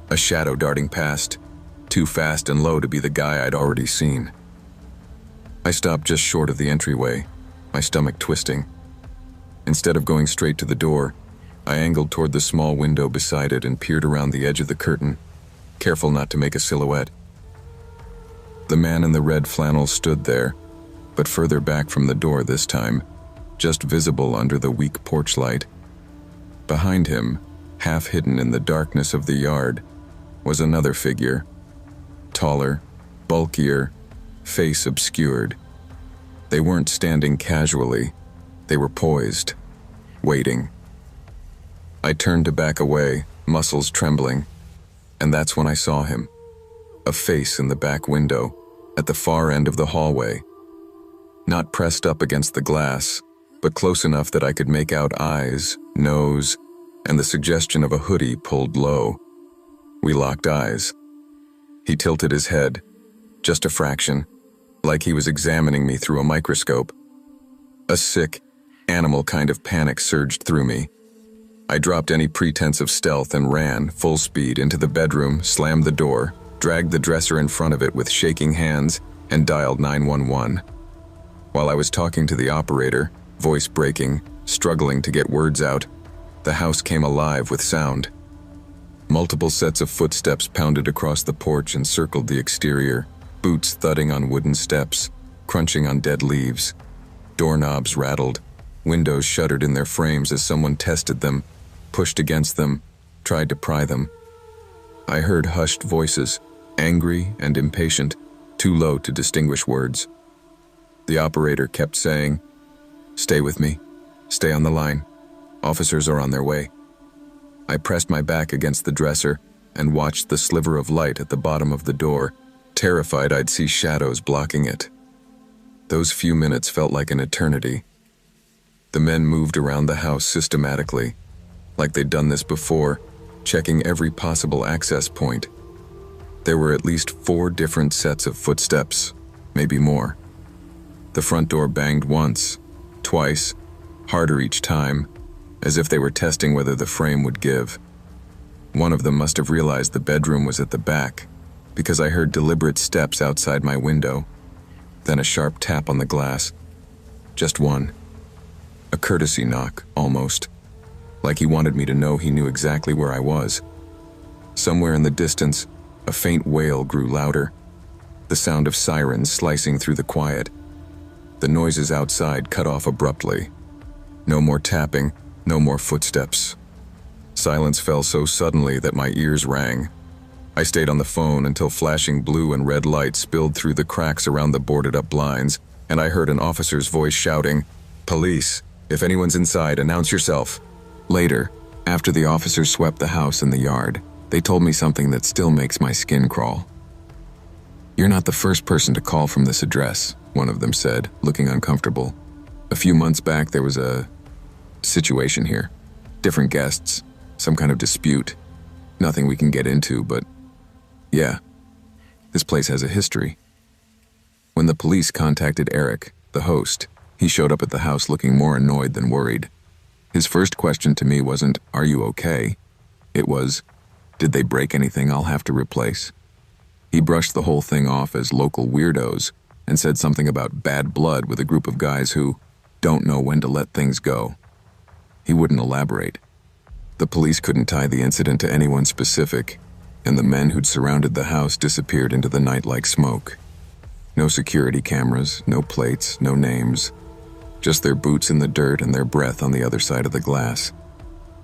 A shadow darting past, too fast and low to be the guy I'd already seen. I stopped just short of the entryway, my stomach twisting. Instead of going straight to the door, I angled toward the small window beside it and peered around the edge of the curtain, careful not to make a silhouette. The man in the red flannel stood there, but further back from the door this time, just visible under the weak porch light. Behind him, half hidden in the darkness of the yard, was another figure. Taller, bulkier, face obscured. They weren't standing casually. They were poised, waiting. I turned to back away, muscles trembling, and that's when I saw him. A face in the back window, at the far end of the hallway. Not pressed up against the glass, but close enough that I could make out eyes, nose, and the suggestion of a hoodie pulled low. We locked eyes, He tilted his head, just a fraction, like he was examining me through a microscope. A sick, animal kind of panic surged through me. I dropped any pretense of stealth and ran, full speed, into the bedroom, slammed the door, dragged the dresser in front of it with shaking hands, and dialed 911. While I was talking to the operator, voice breaking, struggling to get words out, the house came alive with sound. Multiple sets of footsteps pounded across the porch and circled the exterior, boots thudding on wooden steps, crunching on dead leaves. Doorknobs rattled, windows shuddered in their frames as someone tested them, pushed against them, tried to pry them. I heard hushed voices, angry and impatient, too low to distinguish words. The operator kept saying, "Stay with me. Stay on the line. Officers are on their way." I pressed my back against the dresser and watched the sliver of light at the bottom of the door, terrified I'd see shadows blocking it. Those few minutes felt like an eternity. The men moved around the house systematically, like they'd done this before, checking every possible access point. There were at least 4 different sets of footsteps, maybe more. The front door banged once, twice, harder each time, as if they were testing whether the frame would give. One of them must have realized the bedroom was at the back, because I heard deliberate steps outside my window, then a sharp tap on the glass. Just one. A courtesy knock, almost, like he wanted me to know he knew exactly where I was. Somewhere in the distance, a faint wail grew louder, the sound of sirens slicing through the quiet. The noises outside cut off abruptly. No more tapping, no more footsteps. Silence fell so suddenly that my ears rang. I stayed on the phone until flashing blue and red lights spilled through the cracks around the boarded-up blinds, and I heard an officer's voice shouting, "Police, if anyone's inside, announce yourself." Later, after the officers swept the house and the yard, they told me something that still makes my skin crawl. "You're not the first person to call from this address," one of them said, looking uncomfortable. "A few months back, there was a situation here. Different guests, some kind of dispute. Nothing we can get into, but yeah, this place has a history." When the police contacted Eric, the host, he showed up at the house looking more annoyed than worried. His first question to me wasn't, "Are you okay?" It was, "Did they break anything I'll have to replace?" He brushed the whole thing off as local weirdos and said something about bad blood with a group of guys who don't know when to let things go. He wouldn't elaborate. The police couldn't tie the incident to anyone specific, and the men who'd surrounded the house disappeared into the night like smoke. No security cameras, no plates, no names. Just their boots in the dirt and their breath on the other side of the glass.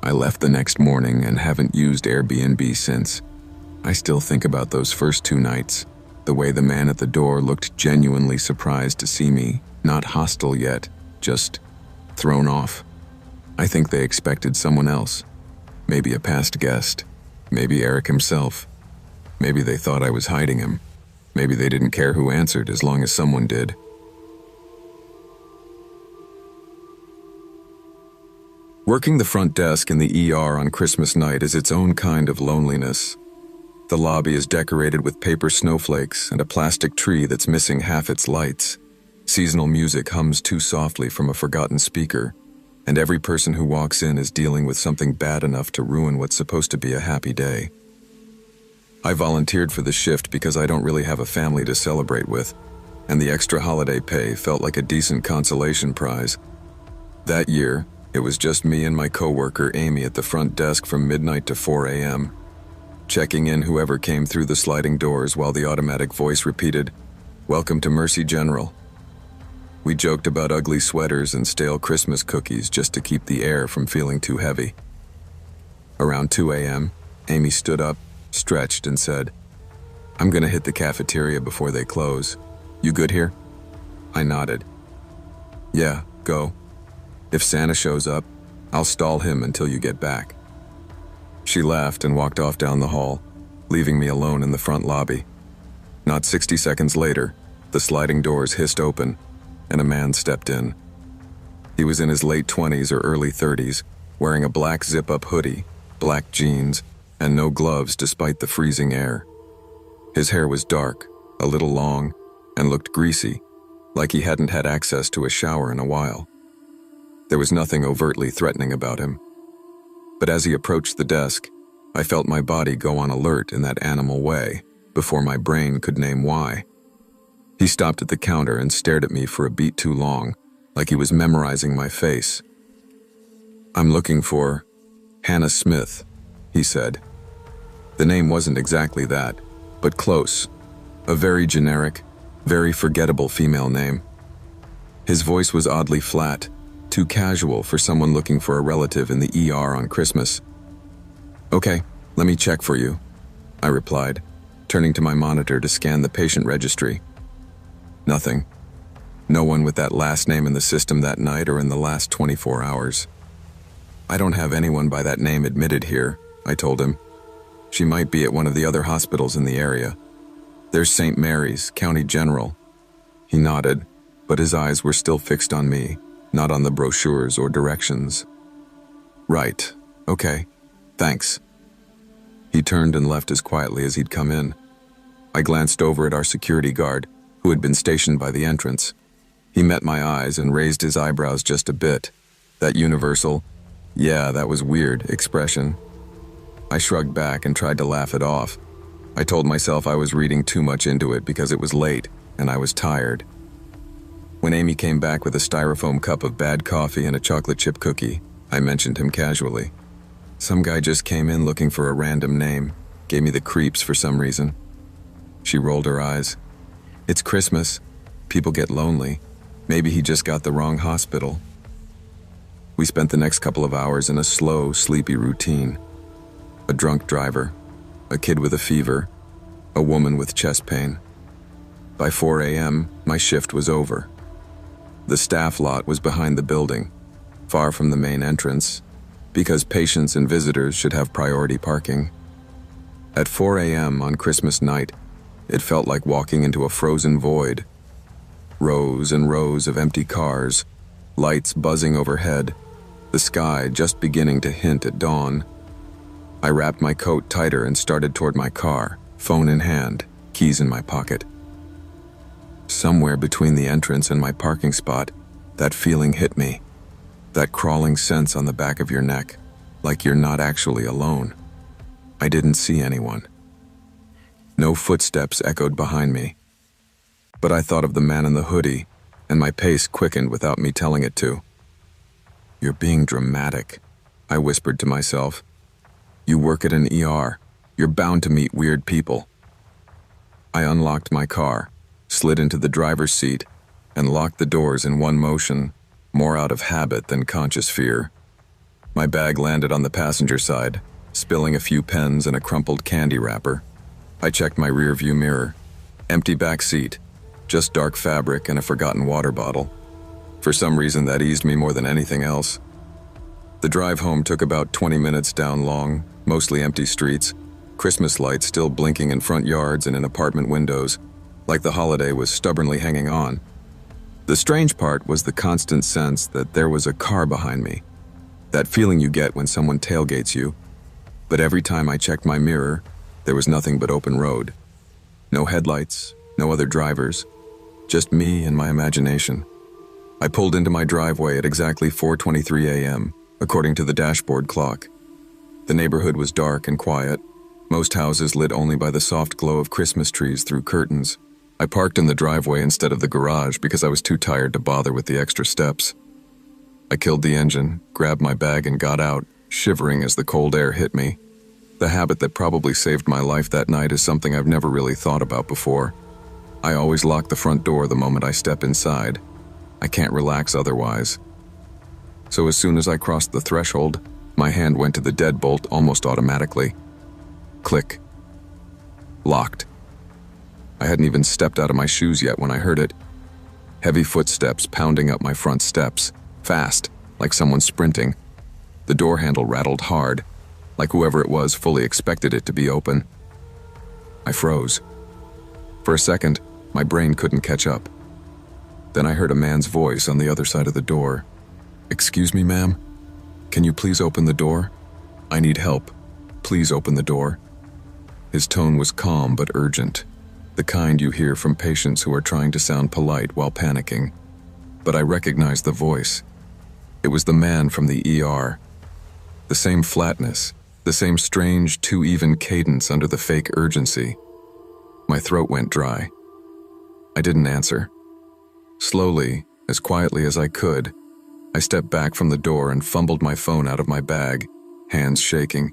I left the next morning and haven't used Airbnb since. I still think about those first 2 nights, the way the man at the door looked genuinely surprised to see me, not hostile yet, just thrown off. I think they expected someone else, maybe a past guest, maybe Eric himself. Maybe they thought I was hiding him. Maybe they didn't care who answered as long as someone did. Working the front desk in the ER on Christmas night is its own kind of loneliness. The lobby is decorated with paper snowflakes and a plastic tree that's missing half its lights. Seasonal music hums too softly from a forgotten speaker, and every person who walks in is dealing with something bad enough to ruin what's supposed to be a happy day. I volunteered for the shift because I don't really have a family to celebrate with, and the extra holiday pay felt like a decent consolation prize. That year, it was just me and my coworker Amy at the front desk from midnight to 4 a.m., checking in whoever came through the sliding doors while the automatic voice repeated, "Welcome to Mercy General." We joked about ugly sweaters and stale Christmas cookies just to keep the air from feeling too heavy. Around 2 a.m., Amy stood up, stretched, and said, "I'm gonna hit the cafeteria before they close. You good here?" I nodded. "Yeah, go. If Santa shows up, I'll stall him until you get back." She laughed and walked off down the hall, leaving me alone in the front lobby. Not 60 seconds later, the sliding doors hissed open, and a man stepped in. He was in his late 20s or early 30s, wearing a black zip-up hoodie, black jeans, and no gloves despite the freezing air. His hair was dark, a little long, and looked greasy, like he hadn't had access to a shower in a while. There was nothing overtly threatening about him. But as he approached the desk, I felt my body go on alert in that animal way before my brain could name why. He stopped at the counter and stared at me for a beat too long, like he was memorizing my face. "I'm looking for Hannah Smith," he said. The name wasn't exactly that, but close. A very generic, very forgettable female name. His voice was oddly flat, too casual for someone looking for a relative in the ER on Christmas. "Okay, let me check for you," I replied, turning to my monitor to scan the patient registry. Nothing. No one with that last name in the system that night or in the last 24 hours. "I don't have anyone by that name admitted here," I told him. "She might be at one of the other hospitals in the area. There's St. Mary's, County General." He nodded, but his eyes were still fixed on me, not on the brochures or directions. "Right. Okay. Thanks." He turned and left as quietly as he'd come in. I glanced over at our security guard, who had been stationed by the entrance. He met my eyes and raised his eyebrows just a bit. That universal, "Yeah, that was weird," expression. I shrugged back and tried to laugh it off. I told myself I was reading too much into it because it was late and I was tired. When Amy came back with a styrofoam cup of bad coffee and a chocolate chip cookie, I mentioned him casually. "Some guy just came in looking for a random name, gave me the creeps for some reason." She rolled her eyes. "It's Christmas. People get lonely. Maybe he just got the wrong hospital." We spent the next couple of hours in a slow, sleepy routine. A drunk driver, a kid with a fever, a woman with chest pain. By 4 a.m., my shift was over. The staff lot was behind the building, far from the main entrance, because patients and visitors should have priority parking. At 4 a.m. on Christmas night, it felt like walking into a frozen void. Rows and rows of empty cars, lights buzzing overhead, the sky just beginning to hint at dawn. I wrapped my coat tighter and started toward my car, phone in hand, keys in my pocket. Somewhere between the entrance and my parking spot, that feeling hit me. That crawling sense on the back of your neck, like you're not actually alone. I didn't see anyone. No footsteps echoed behind me. But I thought of the man in the hoodie, and my pace quickened without me telling it to. "You're being dramatic," I whispered to myself. "You work at an ER. You're bound to meet weird people." I unlocked my car, slid into the driver's seat, and locked the doors in one motion, more out of habit than conscious fear. My bag landed on the passenger side, spilling a few pens and a crumpled candy wrapper. I checked my rearview mirror. Empty back seat, just dark fabric and a forgotten water bottle. For some reason, that eased me more than anything else. The drive home took about 20 minutes down long, mostly empty streets, Christmas lights still blinking in front yards and in apartment windows, like the holiday was stubbornly hanging on. The strange part was the constant sense that there was a car behind me. That feeling you get when someone tailgates you. But every time I checked my mirror, there was nothing but open road. No headlights, no other drivers, just me and my imagination. I pulled into my driveway at exactly 4:23 a.m., according to the dashboard clock. The neighborhood was dark and quiet, most houses lit only by the soft glow of Christmas trees through curtains. I parked in the driveway instead of the garage because I was too tired to bother with the extra steps. I killed the engine, grabbed my bag and got out, shivering as the cold air hit me. The habit that probably saved my life that night is something I've never really thought about before. I always lock the front door the moment I step inside. I can't relax otherwise. So as soon as I crossed the threshold, my hand went to the deadbolt almost automatically. Click. Locked. I hadn't even stepped out of my shoes yet when I heard it. Heavy footsteps pounding up my front steps, fast, like someone sprinting. The door handle rattled hard, like whoever it was fully expected it to be open. I froze. For a second, my brain couldn't catch up. Then I heard a man's voice on the other side of the door. "Excuse me, ma'am? Can you please open the door? I need help. Please open the door." His tone was calm but urgent, the kind you hear from patients who are trying to sound polite while panicking. But I recognized the voice. It was the man from the ER. The same flatness, the same strange, too even cadence under the fake urgency. My throat went dry. I didn't answer. Slowly, as quietly as I could, I stepped back from the door and fumbled my phone out of my bag, hands shaking.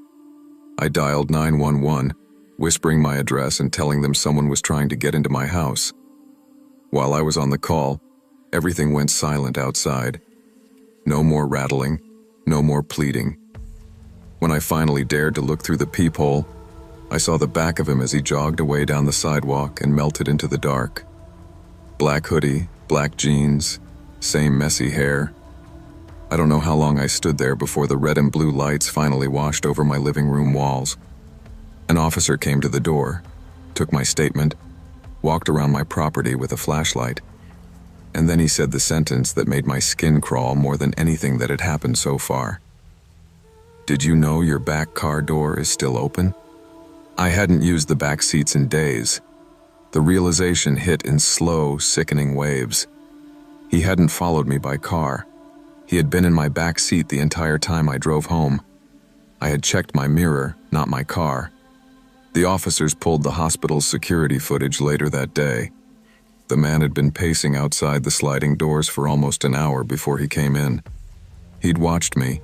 I dialed 911, whispering my address and telling them someone was trying to get into my house. While I was on the call, everything went silent outside. No more rattling, no more pleading. When I finally dared to look through the peephole, I saw the back of him as he jogged away down the sidewalk and melted into the dark. Black hoodie, black jeans, same messy hair. I don't know how long I stood there before the red and blue lights finally washed over my living room walls. An officer came to the door, took my statement, walked around my property with a flashlight, and then he said the sentence that made my skin crawl more than anything that had happened so far. "Did you know your back car door is still open?" I hadn't used the back seats in days. The realization hit in slow, sickening waves. He hadn't followed me by car. He had been in my back seat the entire time I drove home. I had checked my mirror, not my car. The officers pulled the hospital's security footage later that day. The man had been pacing outside the sliding doors for almost an hour before he came in. He'd watched me,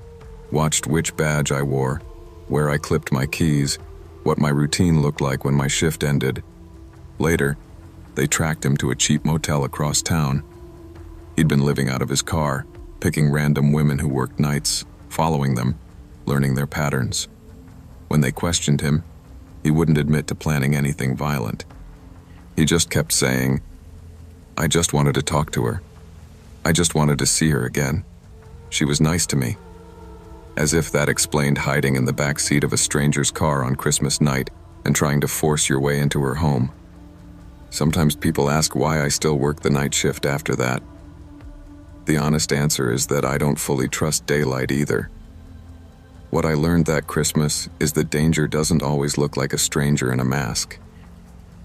watched which badge I wore, where I clipped my keys, what my routine looked like when my shift ended. Later, they tracked him to a cheap motel across town. He'd been living out of his car, picking random women who worked nights, following them, learning their patterns. When they questioned him, he wouldn't admit to planning anything violent. He just kept saying, "I just wanted to talk to her. I just wanted to see her again. She was nice to me." As if that explained hiding in the back seat of a stranger's car on Christmas night and trying to force your way into her home. Sometimes people ask why I still work the night shift after that. The honest answer is that I don't fully trust daylight either. What I learned that Christmas is that danger doesn't always look like a stranger in a mask.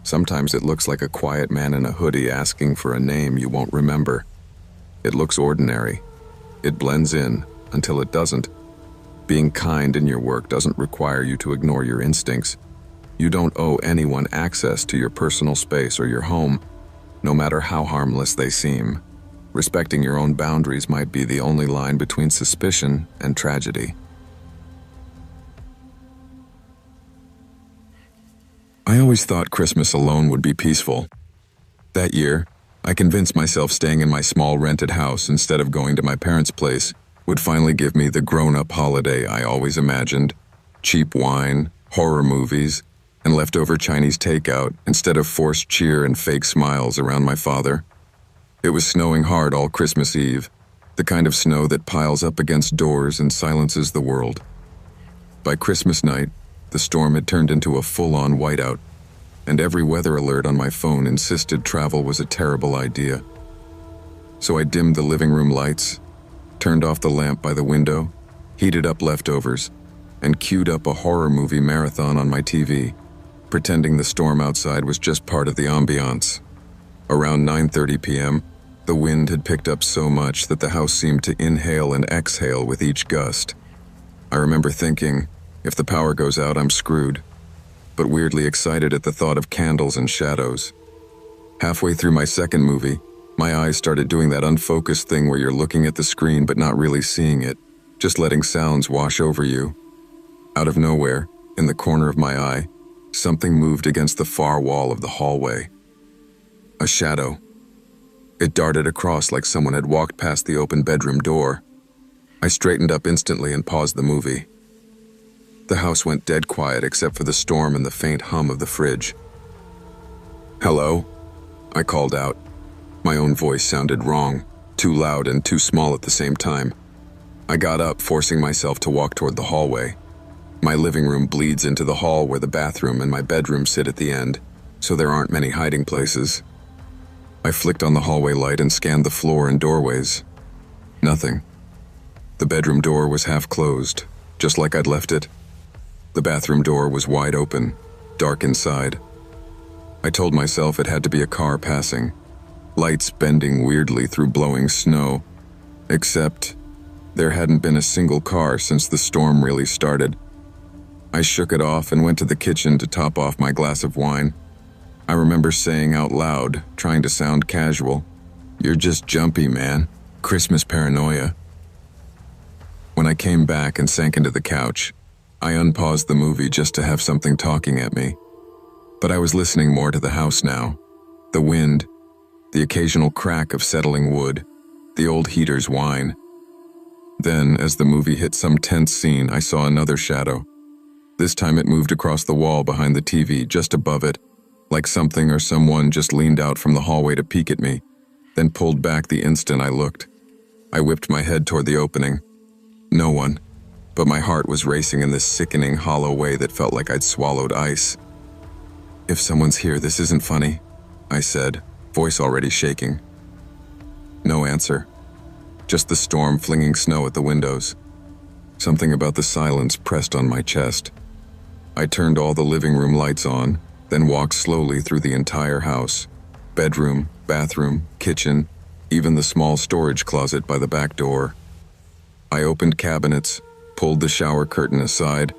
Sometimes it looks like a quiet man in a hoodie asking for a name you won't remember. It looks ordinary. It blends in until it doesn't. Being kind in your work doesn't require you to ignore your instincts. You don't owe anyone access to your personal space or your home, no matter how harmless they seem. Respecting your own boundaries might be the only line between suspicion and tragedy. I always thought Christmas alone would be peaceful. That year, I convinced myself staying in my small rented house instead of going to my parents' place would finally give me the grown-up holiday I always imagined. Cheap wine, horror movies, and leftover Chinese takeout instead of forced cheer and fake smiles around my father. It was snowing hard all Christmas Eve, the kind of snow that piles up against doors and silences the world. By Christmas night, the storm had turned into a full-on whiteout, and every weather alert on my phone insisted travel was a terrible idea. So I dimmed the living room lights, turned off the lamp by the window, heated up leftovers, and queued up a horror movie marathon on my TV, pretending the storm outside was just part of the ambiance. Around 9:30 p.m., the wind had picked up so much that the house seemed to inhale and exhale with each gust. I remember thinking, if the power goes out, I'm screwed, but weirdly excited at the thought of candles and shadows. Halfway through my second movie, my eyes started doing that unfocused thing where you're looking at the screen but not really seeing it, just letting sounds wash over you. Out of nowhere, in the corner of my eye, something moved against the far wall of the hallway. A shadow. It darted across like someone had walked past the open bedroom door. I straightened up instantly and paused the movie. The house went dead quiet except for the storm and the faint hum of the fridge. "Hello?" I called out. My own voice sounded wrong, too loud and too small at the same time. I got up, forcing myself to walk toward the hallway. My living room bleeds into the hall where the bathroom and my bedroom sit at the end, so there aren't many hiding places. I flicked on the hallway light and scanned the floor and doorways. Nothing. The bedroom door was half closed, just like I'd left it. The bathroom door was wide open, dark inside. I told myself it had to be a car passing, lights bending weirdly through blowing snow, except there hadn't been a single car since the storm really started. I shook it off and went to the kitchen to top off my glass of wine. I remember saying out loud, trying to sound casual, "You're just jumpy, man. Christmas paranoia." When I came back and sank into the couch, I unpaused the movie just to have something talking at me. But I was listening more to the house now. The wind, the occasional crack of settling wood, the old heater's whine. Then, as the movie hit some tense scene, I saw another shadow. This time it moved across the wall behind the TV, just above it, like something or someone just leaned out from the hallway to peek at me, then pulled back the instant I looked. I whipped my head toward the opening. No one, but my heart was racing in this sickening, hollow way that felt like I'd swallowed ice. "If someone's here, this isn't funny," I said, voice already shaking. No answer. Just the storm flinging snow at the windows. Something about the silence pressed on my chest. I turned all the living room lights on, then walked slowly through the entire house. Bedroom, bathroom, kitchen, even the small storage closet by the back door. I opened cabinets, pulled the shower curtain aside,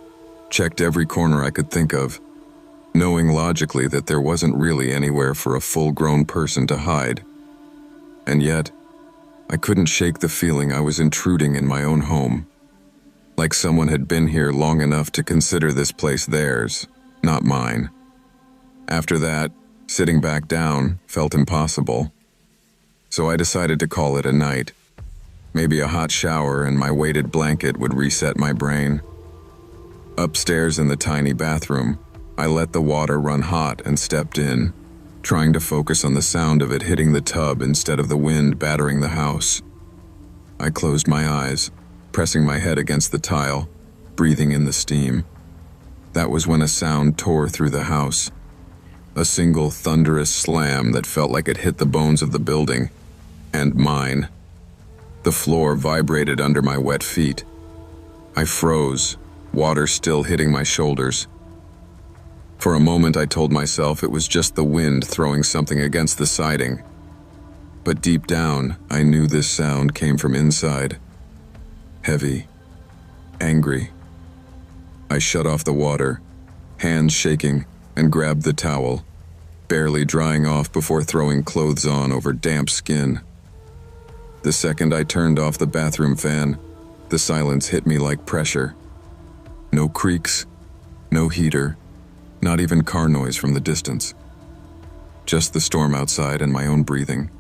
checked every corner I could think of, knowing logically that there wasn't really anywhere for a full-grown person to hide. And yet, I couldn't shake the feeling I was intruding in my own home. Like someone had been here long enough to consider this place theirs, not mine. After that, sitting back down felt impossible. So I decided to call it a night. Maybe a hot shower and my weighted blanket would reset my brain. Upstairs in the tiny bathroom, I let the water run hot and stepped in, trying to focus on the sound of it hitting the tub instead of the wind battering the house. I closed my eyes, pressing my head against the tile, breathing in the steam. That was when a sound tore through the house. A single thunderous slam that felt like it hit the bones of the building, and mine. The floor vibrated under my wet feet. I froze, water still hitting my shoulders. For a moment I told myself it was just the wind throwing something against the siding. But deep down, I knew this sound came from inside. Heavy, angry. I shut off the water, hands shaking, and grabbed the towel, barely drying off before throwing clothes on over damp skin. The second I turned off the bathroom fan, the silence hit me like pressure. No creaks, no heater, not even car noise from the distance. Just the storm outside and my own breathing.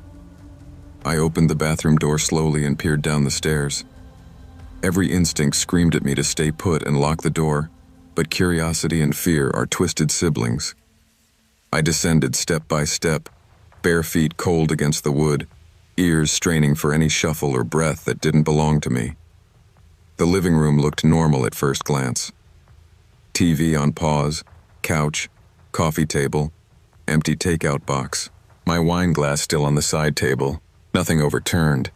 I opened the bathroom door slowly and peered down the stairs. Every instinct screamed at me to stay put and lock the door, but curiosity and fear are twisted siblings. I descended step by step, bare feet cold against the wood, ears straining for any shuffle or breath that didn't belong to me. The living room looked normal at first glance. TV on pause, couch, coffee table, empty takeout box, my wine glass still on the side table, nothing overturned.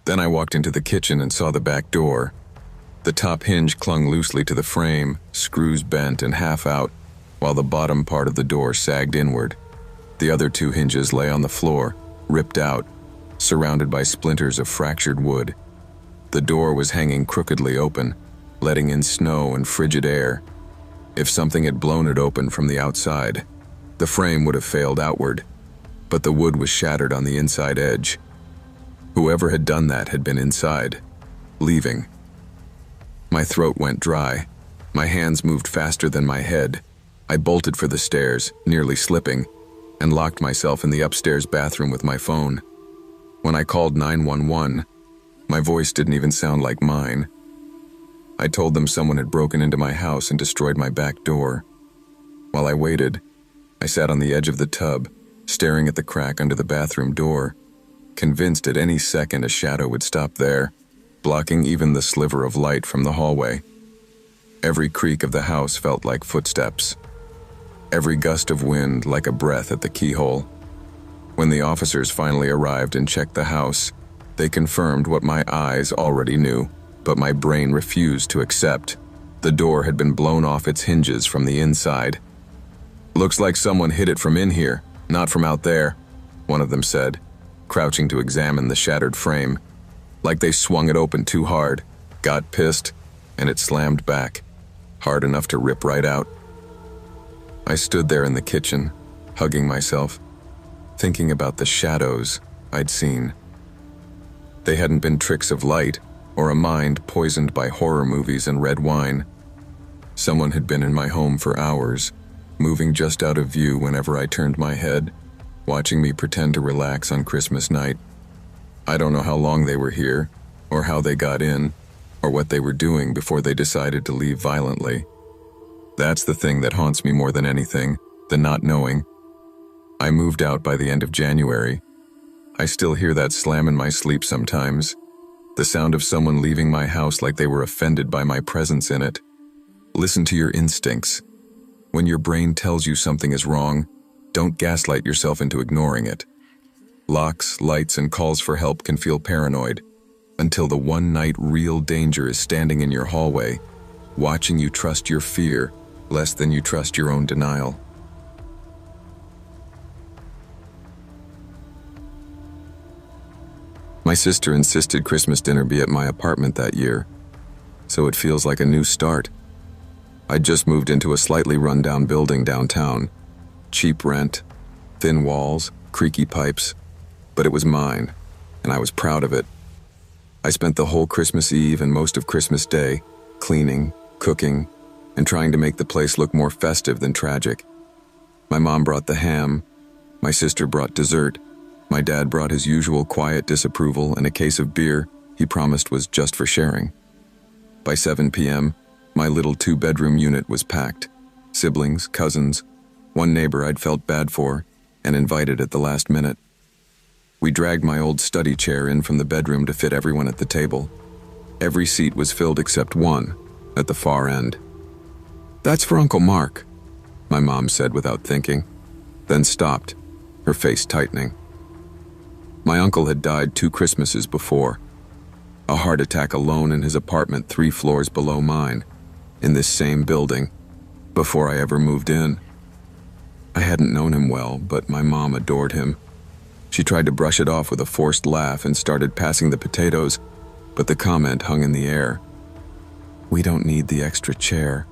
Then I walked into the kitchen and saw the back door. The top hinge clung loosely to the frame, screws bent and half out, while the bottom part of the door sagged inward. The other two hinges lay on the floor, ripped out, surrounded by splinters of fractured wood. The door was hanging crookedly open, letting in snow and frigid air. If something had blown it open from the outside, the frame would have failed outward, but the wood was shattered on the inside edge. Whoever had done that had been inside, leaving. My throat went dry. My hands moved faster than my head. I bolted for the stairs, nearly slipping, and locked myself in the upstairs bathroom with my phone. When I called 911, my voice didn't even sound like mine. I told them someone had broken into my house and destroyed my back door. While I waited, I sat on the edge of the tub, staring at the crack under the bathroom door, convinced at any second a shadow would stop there, blocking even the sliver of light from the hallway. Every creak of the house felt like footsteps. Every gust of wind like a breath at the keyhole. When the officers finally arrived and checked the house, they confirmed what my eyes already knew, but my brain refused to accept. The door had been blown off its hinges from the inside. "Looks like someone hit it from in here, not from out there," one of them said, crouching to examine the shattered frame. Like they swung it open too hard, got pissed, and it slammed back, hard enough to rip right out. I stood there in the kitchen, hugging myself, thinking about the shadows I'd seen. They hadn't been tricks of light or a mind poisoned by horror movies and red wine. Someone had been in my home for hours, moving just out of view whenever I turned my head, watching me pretend to relax on Christmas night. I don't know how long they were here, or how they got in, or what they were doing before they decided to leave violently. That's the thing that haunts me more than anything, the not knowing. I moved out by the end of January. I still hear that slam in my sleep sometimes, the sound of someone leaving my house like they were offended by my presence in it. Listen to your instincts. When your brain tells you something is wrong, don't gaslight yourself into ignoring it. Locks, lights, and calls for help can feel paranoid, until the one night real danger is standing in your hallway, watching you trust your fear less than you trust your own denial. My sister insisted Christmas dinner be at my apartment that year, so it feels like a new start. I'd just moved into a slightly run-down building downtown. Cheap rent, thin walls, creaky pipes, but it was mine, and I was proud of it. I spent the whole Christmas Eve and most of Christmas Day cleaning, cooking, and trying to make the place look more festive than tragic. My mom brought the ham, my sister brought dessert, my dad brought his usual quiet disapproval and a case of beer he promised was just for sharing. By 7 p.m., my little 2-bedroom unit was packed. Siblings, cousins, one neighbor I'd felt bad for and invited at the last minute. We dragged my old study chair in from the bedroom to fit everyone at the table. Every seat was filled except one, at the far end. "That's for Uncle Mark," my mom said without thinking, then stopped, her face tightening. My uncle had died 2 Christmases before. A heart attack alone in his apartment 3 floors below mine, in this same building, before I ever moved in. I hadn't known him well, but my mom adored him. She tried to brush it off with a forced laugh and started passing the potatoes, but the comment hung in the air. "We don't need the extra chair,"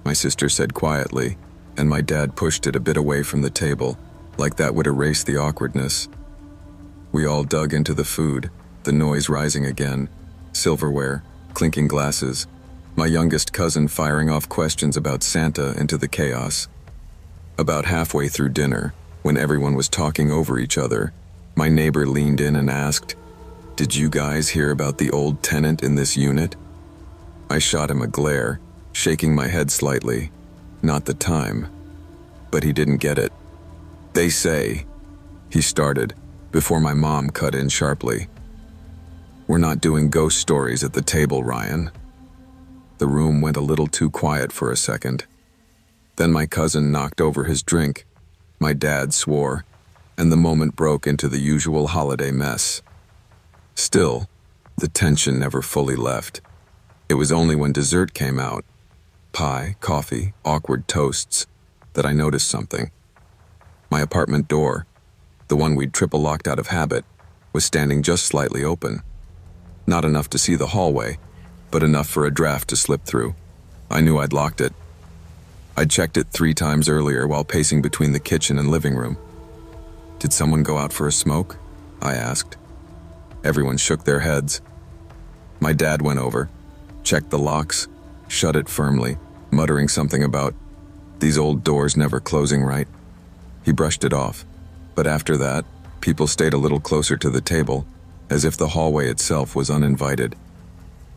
my sister said quietly, and my dad pushed it a bit away from the table, like that would erase the awkwardness. We all dug into the food, the noise rising again, silverware, clinking glasses, my youngest cousin firing off questions about Santa into the chaos. About halfway through dinner, when everyone was talking over each other, my neighbor leaned in and asked, "Did you guys hear about the old tenant in this unit?" I shot him a glare, shaking my head slightly. Not the time. But he didn't get it. "They say," he started, before my mom cut in sharply. "We're not doing ghost stories at the table, Ryan." The room went a little too quiet for a second. Then my cousin knocked over his drink, my dad swore, and the moment broke into the usual holiday mess. Still, the tension never fully left. It was only when dessert came out, pie, coffee, awkward toasts, that I noticed something. My apartment door, the one we'd triple locked out of habit, was standing just slightly open. Not enough to see the hallway, but enough for a draft to slip through. I knew I'd locked it. I'd checked it 3 times earlier while pacing between the kitchen and living room. "Did someone go out for a smoke?" I asked. Everyone shook their heads. My dad went over, checked the locks, shut it firmly, muttering something about, "These old doors never closing right." He brushed it off, but after that, people stayed a little closer to the table, as if the hallway itself was uninvited.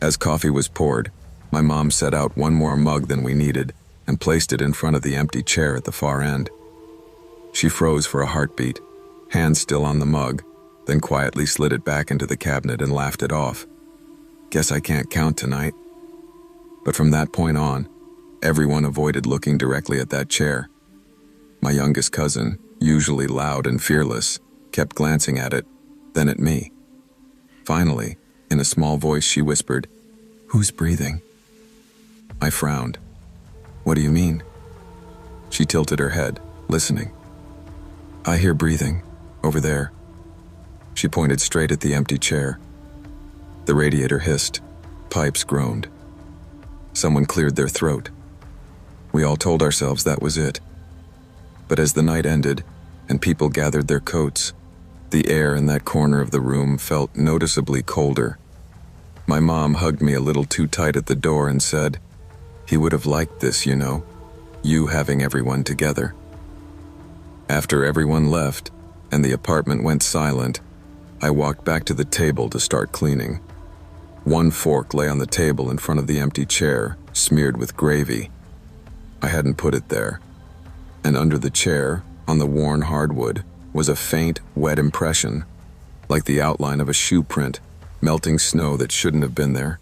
As coffee was poured, my mom set out one more mug than we needed and placed it in front of the empty chair at the far end. She froze for a heartbeat, hand still on the mug, then quietly slid it back into the cabinet and laughed it off. "Guess I can't count tonight." But from that point on, everyone avoided looking directly at that chair. My youngest cousin, usually loud and fearless, kept glancing at it, then at me. Finally, in a small voice, she whispered, "Who's breathing?" I frowned. "What do you mean?" She tilted her head, listening. I hear breathing, over there. She pointed straight at the empty chair. The radiator hissed, pipes groaned. Someone cleared their throat. We all told ourselves that was it. But as the night ended and people gathered their coats, the air in that corner of the room felt noticeably colder. My mom hugged me a little too tight at the door and said, "He would have liked this, you know, you having everyone together." After everyone left and the apartment went silent, I walked back to the table to start cleaning. One fork lay on the table in front of the empty chair, smeared with gravy. I hadn't put it there. And under the chair, on the worn hardwood, was a faint, wet impression, like the outline of a shoe print, melting snow that shouldn't have been there.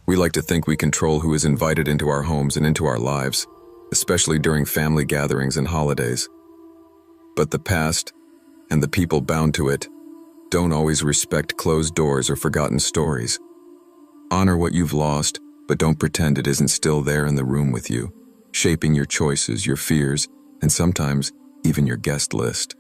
We like to think we control who is invited into our homes and into our lives, especially during family gatherings and holidays. But the past, and the people bound to it, don't always respect closed doors or forgotten stories. Honor what you've lost, but don't pretend it isn't still there in the room with you, shaping your choices, your fears, and sometimes even your guest list.